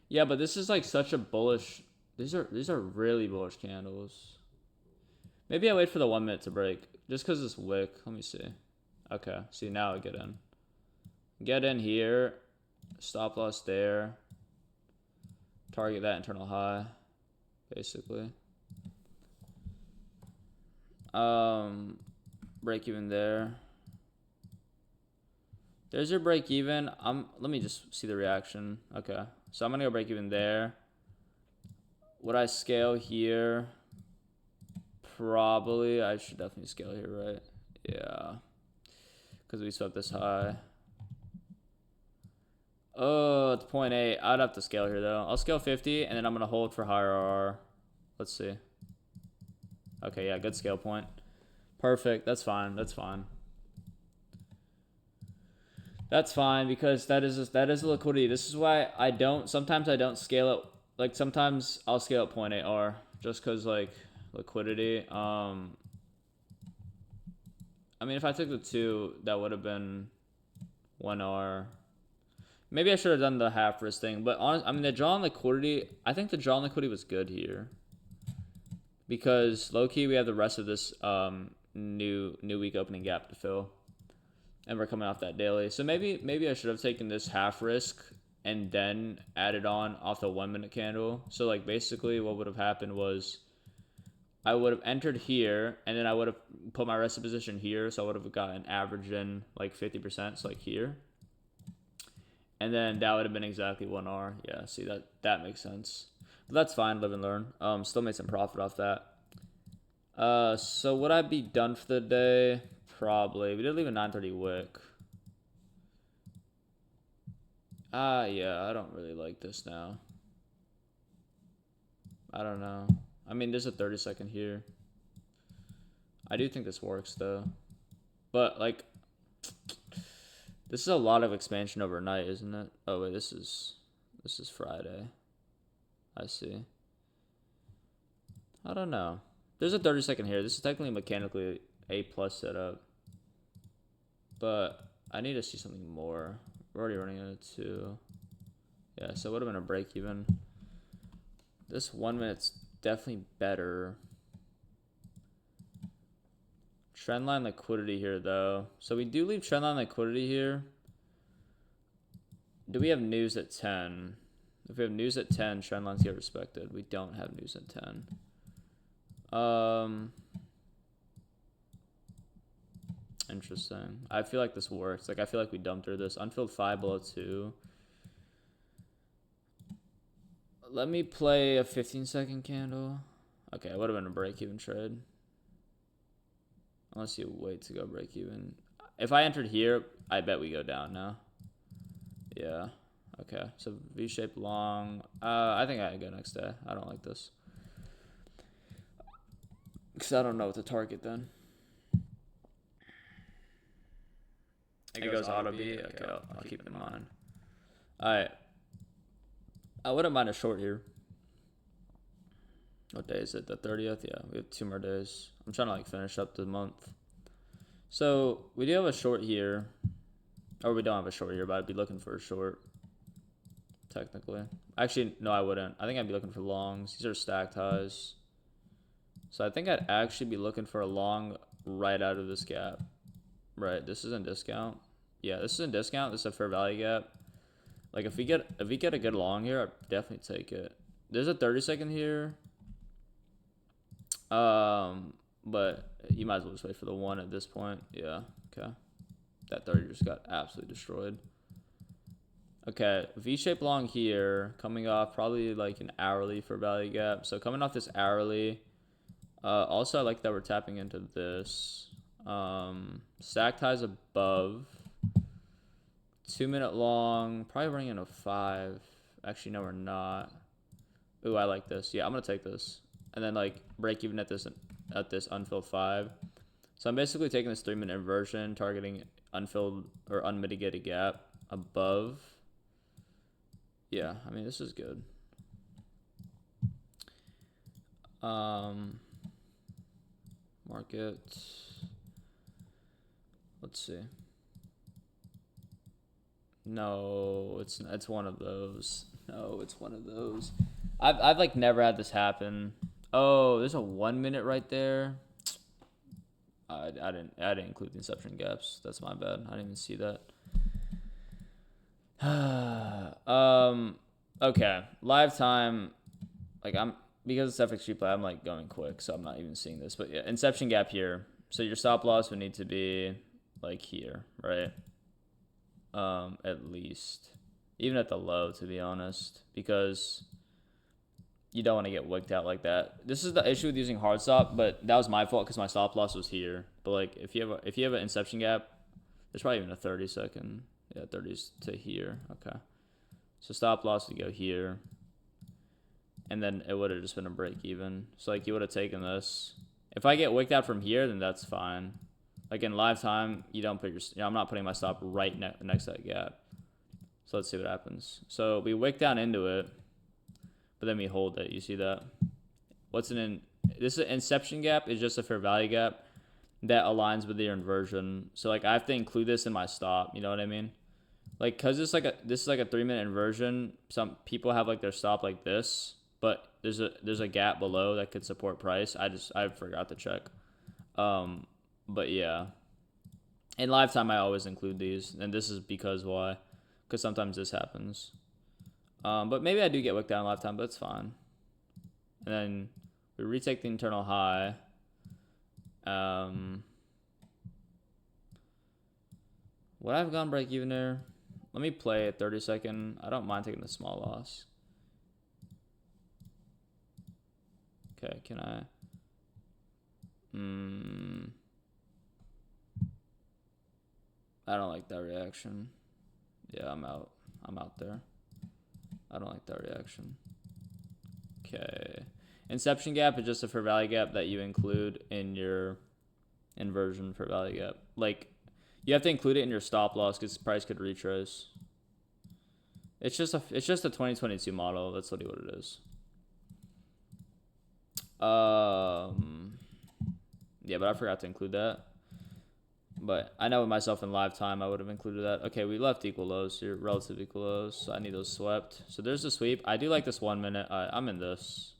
Yeah, but this is like such a bullish. These are really bullish candles. Maybe I wait for the 1 minute to break. Just because it's wick. Let me see. Okay. See, now I get in. Get in here. Stop loss there. Target that internal high. Basically. Break even there. There's your break even. Let me just see the reaction. Okay. So I'm gonna go break even there. Would I scale here? Probably. I should definitely scale here, right? Yeah. Because we swept this high. Oh, it's 0.8. I'd have to scale here, though. I'll scale 50, and then I'm going to hold for higher RR. Let's see. Okay, yeah, good scale point. Perfect. That's fine. That's fine. That's fine, because that is a liquidity. This is why sometimes I don't scale it. Like, sometimes I'll scale at 0.8 R, just because, like, liquidity. I mean, if I took the 2, that would have been 1 R. Maybe I should have done the half risk thing, but I mean, the draw on liquidity, I think the draw on liquidity was good here. Because low-key, we have the rest of this new week opening gap to fill. And we're coming off that daily. So maybe I should have taken this half risk and then added on off the 1 minute candle. So like basically what would have happened was I would have entered here, and then I would have put my rest of position here, so I would have gotten averaged in like 50%, so like here. And then that would have been exactly 1 R. Yeah, see, that makes sense. But that's fine, live and learn. Still made some profit off that. So would I be done for the day? Probably. We did leave a 930 wick. Yeah, I don't really like this now. I don't know. I mean, there's a 30-second here. I do think this works though. But like, this is a lot of expansion overnight, isn't it? Oh wait, this is Friday. I see. I don't know. There's a 30-second here. This is technically mechanically A plus setup. But I need to see something more. We're already running into 2. Yeah, so it would have been a break even. This 1 minute's definitely better. Trendline liquidity here though. So we do leave trendline liquidity here. Do we have news at 10? If we have news at 10, trendlines get respected. We don't have news at 10. Interesting. I feel like this works. Like I feel like we dumped through this. Unfilled 5 below 2. Let me play a 15-second candle. Okay, it would have been a break-even trade. Unless you wait to go break-even. If I entered here, I bet we go down now. Yeah. Okay. So V-shaped long. I think I go next day. I don't like this. Because I don't know what to target then. It goes auto B. Okay, I'll keep it in mind. Alright. I wouldn't mind a short here. What day is it? The 30th? Yeah, we have 2 more days. I'm trying to like finish up the month. So we do have a short here. Or we don't have a short here, but I'd be looking for a short. Technically. Actually, no, I wouldn't. I think I'd be looking for longs. These are stacked highs. So I think I'd actually be looking for a long right out of this gap. Right, this is in discount. Yeah, this is in discount. This is a fair value gap. Like if we get a good long here, I'd definitely take it. There's a 30-second here. But you might as well just wait for the 1 at this point. Yeah, okay. That 30 just got absolutely destroyed. Okay, V-shape long here, coming off probably like an hourly for value gap. So coming off this hourly. Also, I like that we're tapping into this. Stacked highs above. 2 minute long, probably running into 5. Actually, no, we're not. Ooh, I like this. Yeah, I'm gonna take this. And then like break even at this unfilled 5. So I'm basically taking this 3 minute inversion, targeting unfilled or unmitigated gap above. Yeah, I mean this is good. Market. Let's see. No, it's one of those. No, it's one of those. I've like never had this happen. Oh, there's a 1 minute right there. I didn't include the inception gaps. That's my bad. I didn't even see that. Okay. Live time. Like because it's FXG play, I'm like going quick, so I'm not even seeing this. But yeah, inception gap here. So your stop loss would need to be like here, right? At least. Even at the low, to be honest. Because you don't want to get wicked out like that. This is the issue with using hard stop, but that was my fault because my stop loss was here. But like if you have an inception gap, there's probably even a 30-second. Yeah, 30s to here. Okay. So stop loss would go here. And then it would have just been a break even. So like you would have taken this. If I get wicked out from here, then that's fine. Like in live time, you don't put your, I'm not putting my stop right next to that gap. So let's see what happens. So we wick down into it, but then we hold it. You see that? This is an inception gap is just a fair value gap that aligns with your inversion. So like I have to include this in my stop. You know what I mean? Like cause this is like a 3 minute inversion. Some people have like their stop like this, but there's a gap below that could support price. I forgot to check. But yeah, in live time I always include these, and this is because why? Because sometimes this happens. But maybe I do get wicked down in live time, but it's fine. And then we retake the internal high. Would I have gone break even there? Let me play a 30-second. I don't mind taking the small loss. Okay, can I? I don't like that reaction. Yeah, I'm out. I'm out there. I don't like that reaction. Okay. Inception gap is just a fair value gap that you include in your inversion fair value gap. Like, you have to include it in your stop loss because price could retrace. It's just a 2022 model. That's literally what it is. Yeah, but I forgot to include that. But I know with myself in live time, I would have included that. Okay, we left equal lows here, relative equal lows. So I need those swept. So there's the sweep. I do like this 1 minute. I'm in this.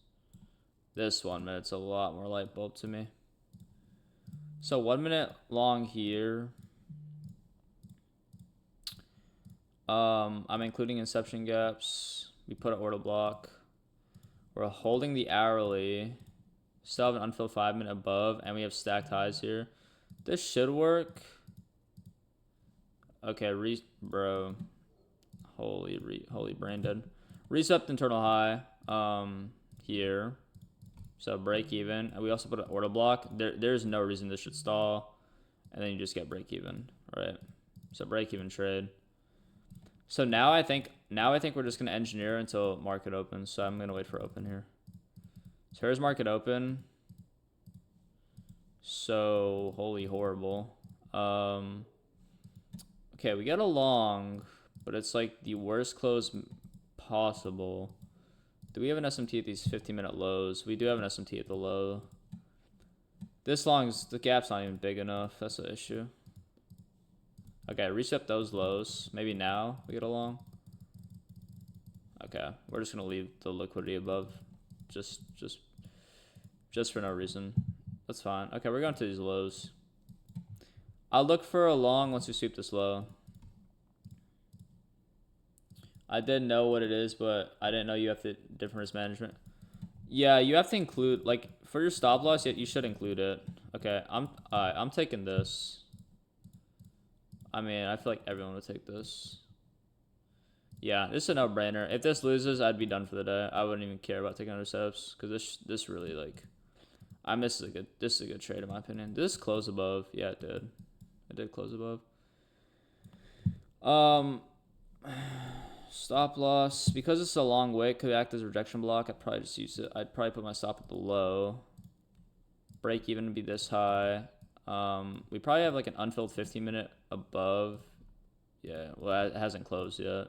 This 1 minute's a lot more light bulb to me. So 1 minute long here. I'm including inception gaps. We put an order block. We're holding the hourly. Still have an unfilled 5 minute above, and we have stacked highs here. This should work. Okay, bro. Holy brain dead. Reset internal high. Here. So break even. And we also put an order block. There's no reason this should stall. And then you just get break even. Right. So break even trade. So now I think we're just gonna engineer until market opens. So I'm gonna wait for open here. So here's market open. So holy horrible. Okay, we got a long, but it's like the worst close possible. Do we have an SMT at these 15-minute lows? We do have an SMT at the low. This long's, the gap's not even big enough. That's the issue. Okay, reset those lows. Maybe now we get a long. Okay, we're just gonna leave the liquidity above, just for no reason. That's fine. Okay, we're going to these lows. I'll look for a long once we sweep this low. I didn't know what it is, but I didn't know you have to different risk management. Yeah, you have to include, like, for your stop loss, you should include it. Okay, I'm taking this. I mean, I feel like everyone would take this. Yeah, this is a no-brainer. If this loses, I'd be done for the day. I wouldn't even care about taking other setups because this really, like, this is a good trade in my opinion. Did this close above? Yeah, it did. It did close above. Stop loss, because it's a long wick, could act as a rejection block. I'd probably just use it. I'd probably put my stop at the low. Break even would be this high. We probably have like an unfilled 15-minute above. Yeah, well, it hasn't closed yet.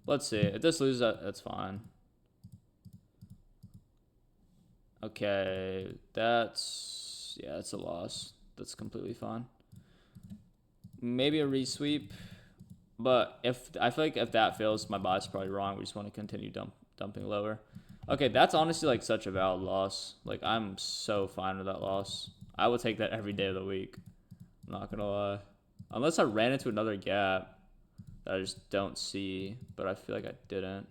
Let's see. If this loses, that's fine. Okay, that's a loss. That's completely fine. Maybe a resweep, but I feel like if that fails, my buy's probably wrong. We just want to continue dumping lower. Okay, that's honestly like such a valid loss. Like, I'm so fine with that loss. I would take that every day of the week. I'm not gonna lie. Unless I ran into another gap that I just don't see, but I feel like I didn't.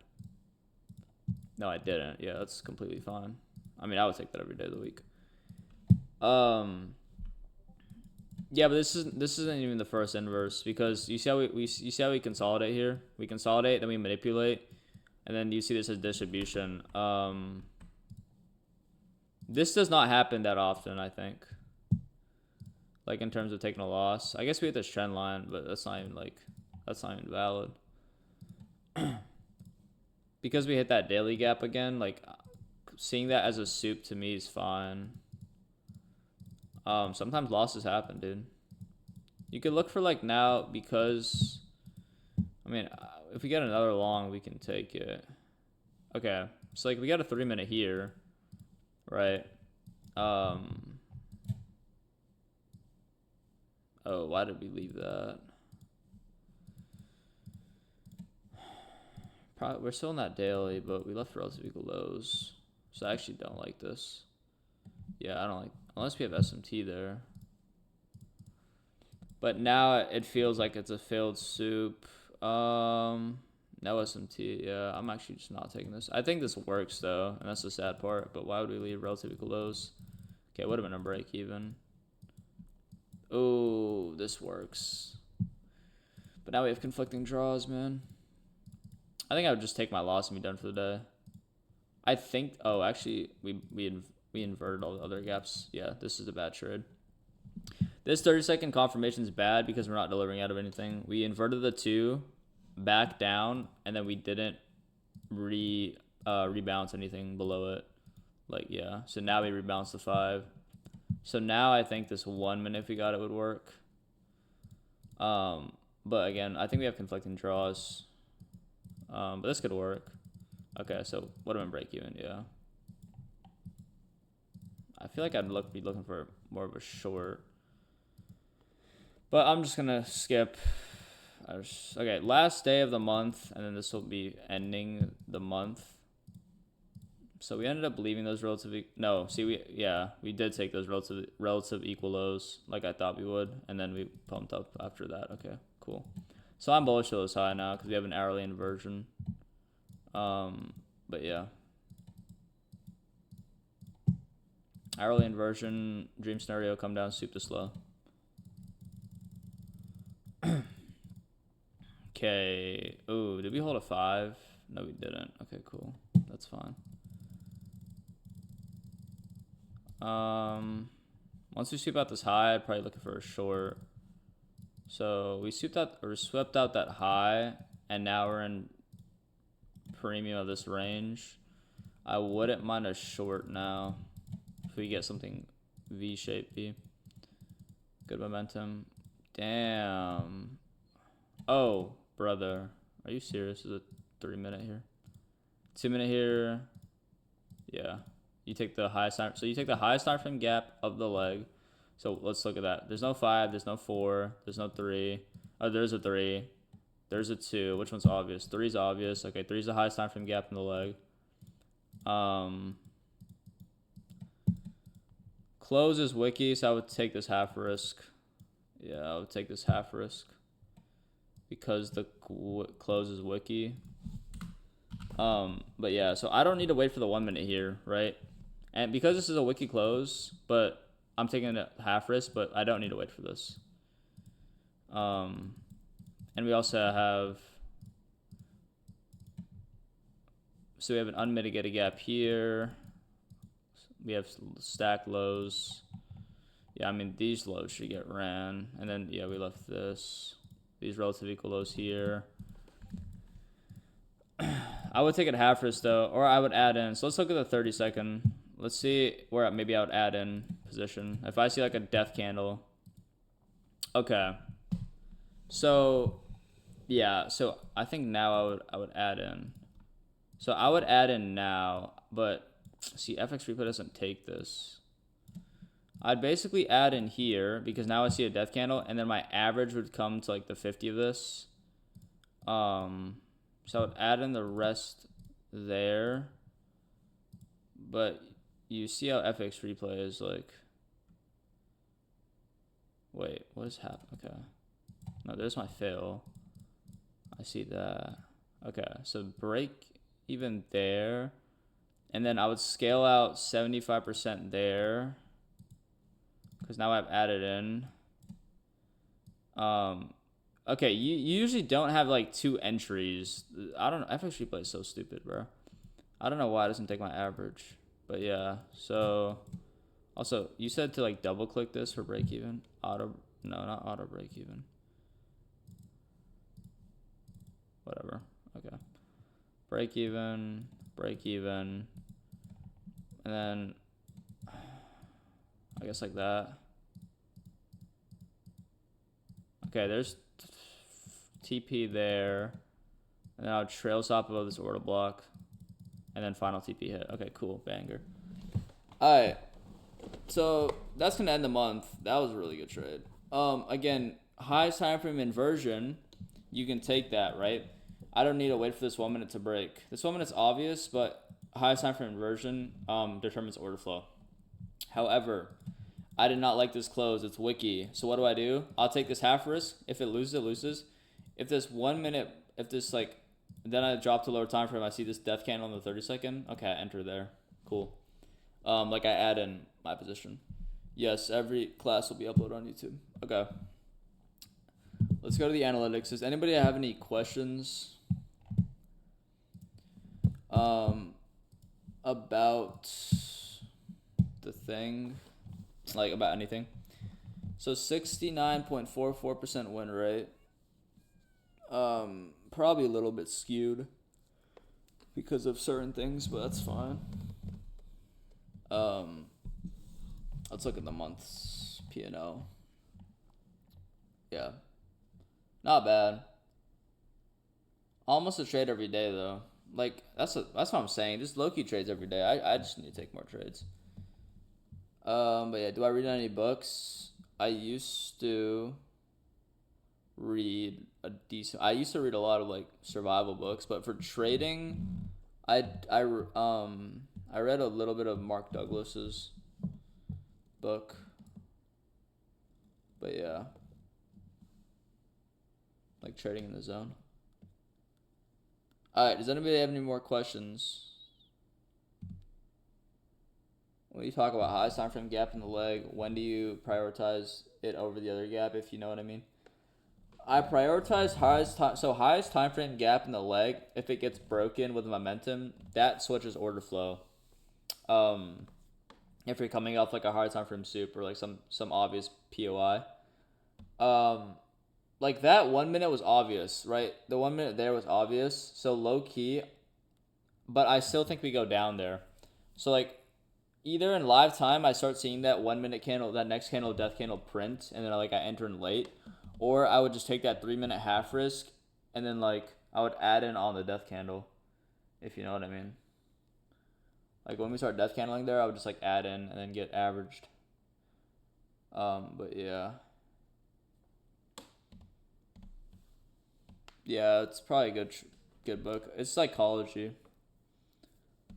No, I didn't. Yeah, that's completely fine. I mean, I would take that every day of the week. Yeah, but this isn't even the first inverse, because you see how you see how we consolidate here. We consolidate, then we manipulate, and then you see this as distribution. This does not happen that often, I think. Like, in terms of taking a loss, I guess we hit this trend line, but that's not even valid. Because we hit that daily gap again, like, seeing that as a soup to me is fine. Sometimes losses happen, dude. You could look for, like, now, because, I mean, if we get another long, we can take it. Okay, so, like, we got a 3 minute here, right? Oh, why did we leave that? Probably, we're still in that daily, but we left relative equal lows. So I actually don't like this. Yeah, I don't like, unless we have SMT there. But now it feels like it's a failed soup. No SMT. Yeah, I'm actually just not taking this. I think this works though, and that's the sad part. But why would we leave relative equal lows? Okay, it would have been a break even. Oh, this works. But now we have conflicting draws, man. I think I would just take my loss and be done for the day. I think, oh, actually, we inverted all the other gaps. Yeah, this is a bad trade. This 30-second confirmation is bad because we're not delivering out of anything. We inverted the 2, back down, and then we didn't rebalance anything below it. Like, yeah. So now we rebalance the 5. So now I think this 1 minute if we got it would work. But again, I think we have conflicting draws. But this could work. Okay, so would have been break even, yeah. I feel like I'd be looking for more of a short. But I'm just gonna skip. Okay, last day of the month, and then this will be ending the month. So we ended up leaving those relative. No, see, we did take those relative equal lows like I thought we would, and then we pumped up after that. Okay, cool. So I'm bullish to those high now because we have an hourly inversion. But yeah, hourly inversion, dream scenario, come down, super slow. Okay. Oh, did we hold a 5? No, we didn't. Okay, cool. That's fine. Once we sweep out this high, I'd probably looking for a short. So we swept out that high, and now we're in premium of this range. I wouldn't mind a short now if we get something V-shaped. Good momentum. Damn. Oh, brother. Are you serious? Is it 3 minute here? 2 minute here. Yeah. You take the highest time. So you take the highest time frame gap of the leg. So let's look at that. There's no 5. There's no 4. There's no 3. Oh, there's a 3. There's a 2. Which one's obvious? 3 is obvious. Okay, 3 is the highest time frame gap in the leg. Close is wiki, so I would take this half risk. Yeah, I would take this half risk because the close is wiki. But yeah, so I don't need to wait for the 1 minute here, right? And because this is a wiki close, but I'm taking a half risk, but I don't need to wait for this. And we also have, so we have an unmitigated gap here. We have stack lows. Yeah, I mean, these lows should get ran. And then, yeah, we left this. These relative equal lows here. I would take it half risk, though, or I would add in. So let's look at the 30 second. Let's see where maybe I would add in position. If I see like a death candle. Okay. So, yeah, so I think now I would add in. So I would add in now, but see, FX Replay doesn't take this. I'd basically add in here because now I see a death candle, and then my average would come to like the 50 of this. So I would add in the rest there. But you see how FX Replay is like. Wait, what is happening? Okay. No, there's my fill. I see that. Okay, so break even there. And then I would scale out 75% there. Because now I've added in. Okay, you usually don't have like 2 entries. I don't know. FX Replay is so stupid, bro. I don't know why it doesn't take my average. But yeah, so also you said to like double click this for break even. No, not auto break even. Whatever. Okay. Break even. And then I guess like that. Okay, there's TP there. And then I'll trail stop above this order block. And then final TP hit. Okay, cool. Banger. Alright. So that's gonna end the month. That was a really good trade. Again, highest time frame inversion, you can take that, right? I don't need to wait for this 1 minute to break. This 1 minute's obvious, but highest time frame inversion determines order flow. However, I did not like this close. It's wiki. So what do? I'll take this half risk. If it loses, it loses. If this 1 minute, then I drop to lower time frame, I see this death candle on the 30 second. Okay, I enter there. Cool. Like I add in my position. Yes, every class will be uploaded on YouTube. Okay. Let's go to the analytics. Does anybody have any questions about the thing? Like about anything? So 69.44% win rate. Probably a little bit skewed because of certain things, but that's fine. Um, let's look at the month's P&L. Yeah, not bad. Almost a trade every day though. Like that's what I'm saying. Just low key trades every day. I just need to take more trades. But yeah, do I read any books? I used to read a decent. I used to read a lot of like survival books, but for trading, I I read a little bit of Mark Douglas's book. But yeah, like trading in the zone. All right, does anybody have any more questions? When you talk about highest time frame gap in the leg, when do you prioritize it over the other gap? If you know what I mean. I prioritize highest time frame gap in the leg. If it gets broken with momentum, that switches order flow. Um, if you're coming off like a hard time frame soup or like some obvious POI, um, like that 1 minute was obvious, right? The 1 minute there was obvious, so low key, but I still think we go down there. So like either in live time I start seeing that 1 minute candle, that next candle, death candle print, and then I enter in late, or I would just take that 3 minute half risk, and then like I would add in on the death candle, if you know what I mean. Like when we start death candling there, I would just like add in and then get averaged. But yeah, yeah, it's probably a good book. It's psychology,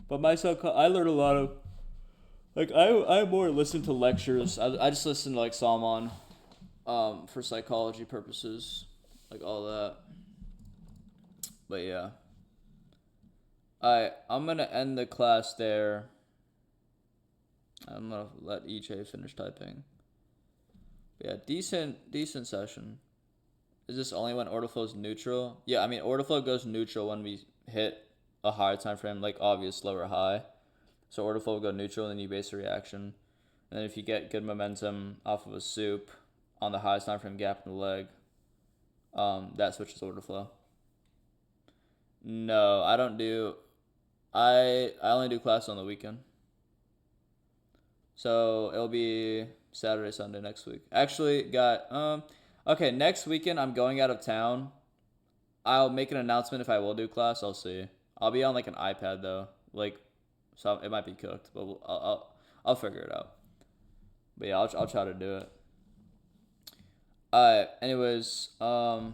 but I learned a lot of like I more listen to lectures. I just listen to like Salman, for psychology purposes, like all that. But yeah, I'm gonna end the class there. I'm gonna let EJ finish typing. But yeah, decent session. Is this only when order flow is neutral? Yeah, I mean order flow goes neutral when we hit a higher time frame, like obvious lower high. So order flow will go neutral, and then you base a reaction. And then if you get good momentum off of a soup on the highest time frame gap in the leg, that switches order flow. No, I don't do. I only do class on the weekend. So it'll be Saturday, Sunday next week. Actually, okay, next weekend I'm going out of town. I'll make an announcement if I will do class. I'll see. I'll be on like an iPad though, like, so it might be cooked, but I'll figure it out. But yeah, I'll try to do it. Anyways, oh,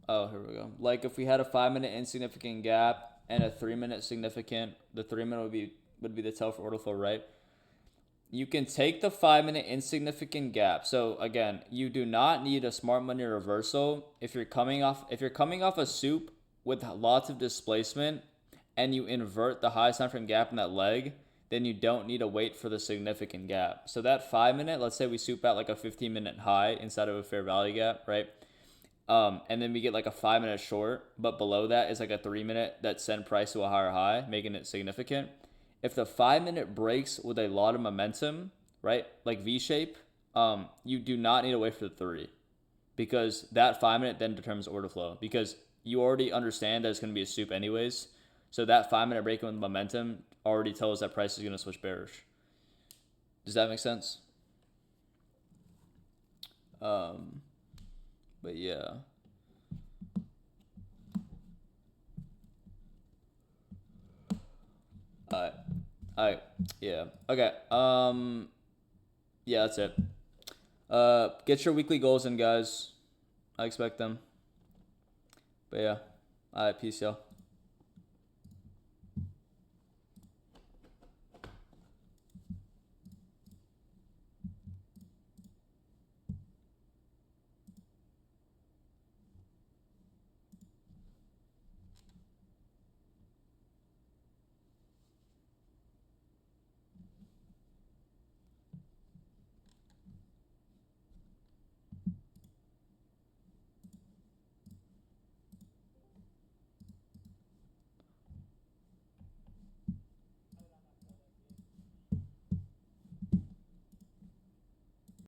here we go. Like if we had a 5 minute insignificant gap and a 3 minute significant, the 3 minute would be the tell for order flow, right? You can take the 5 minute insignificant gap. So again, you do not need a smart money reversal if you're coming off a soup with lots of displacement and you invert the highest time frame gap in that leg, then you don't need to wait for the significant gap. So that 5 minute, let's say we soup out like a 15-minute high inside of a fair value gap, right? And then we get like a 5 minute short, but below that is like a 3 minute that send price to a higher high, making it significant. If the 5 minute breaks with a lot of momentum, right, like V shape, you do not need to wait for the three, because that 5 minute then determines order flow, because you already understand that it's going to be a soup anyways. So that 5 minute break with momentum already tells that price is going to switch bearish. Does that make sense? But yeah. Alright. Alright. Yeah. Okay. Yeah, that's it. Get your weekly goals in, guys. I expect them. But yeah. Alright, peace, y'all.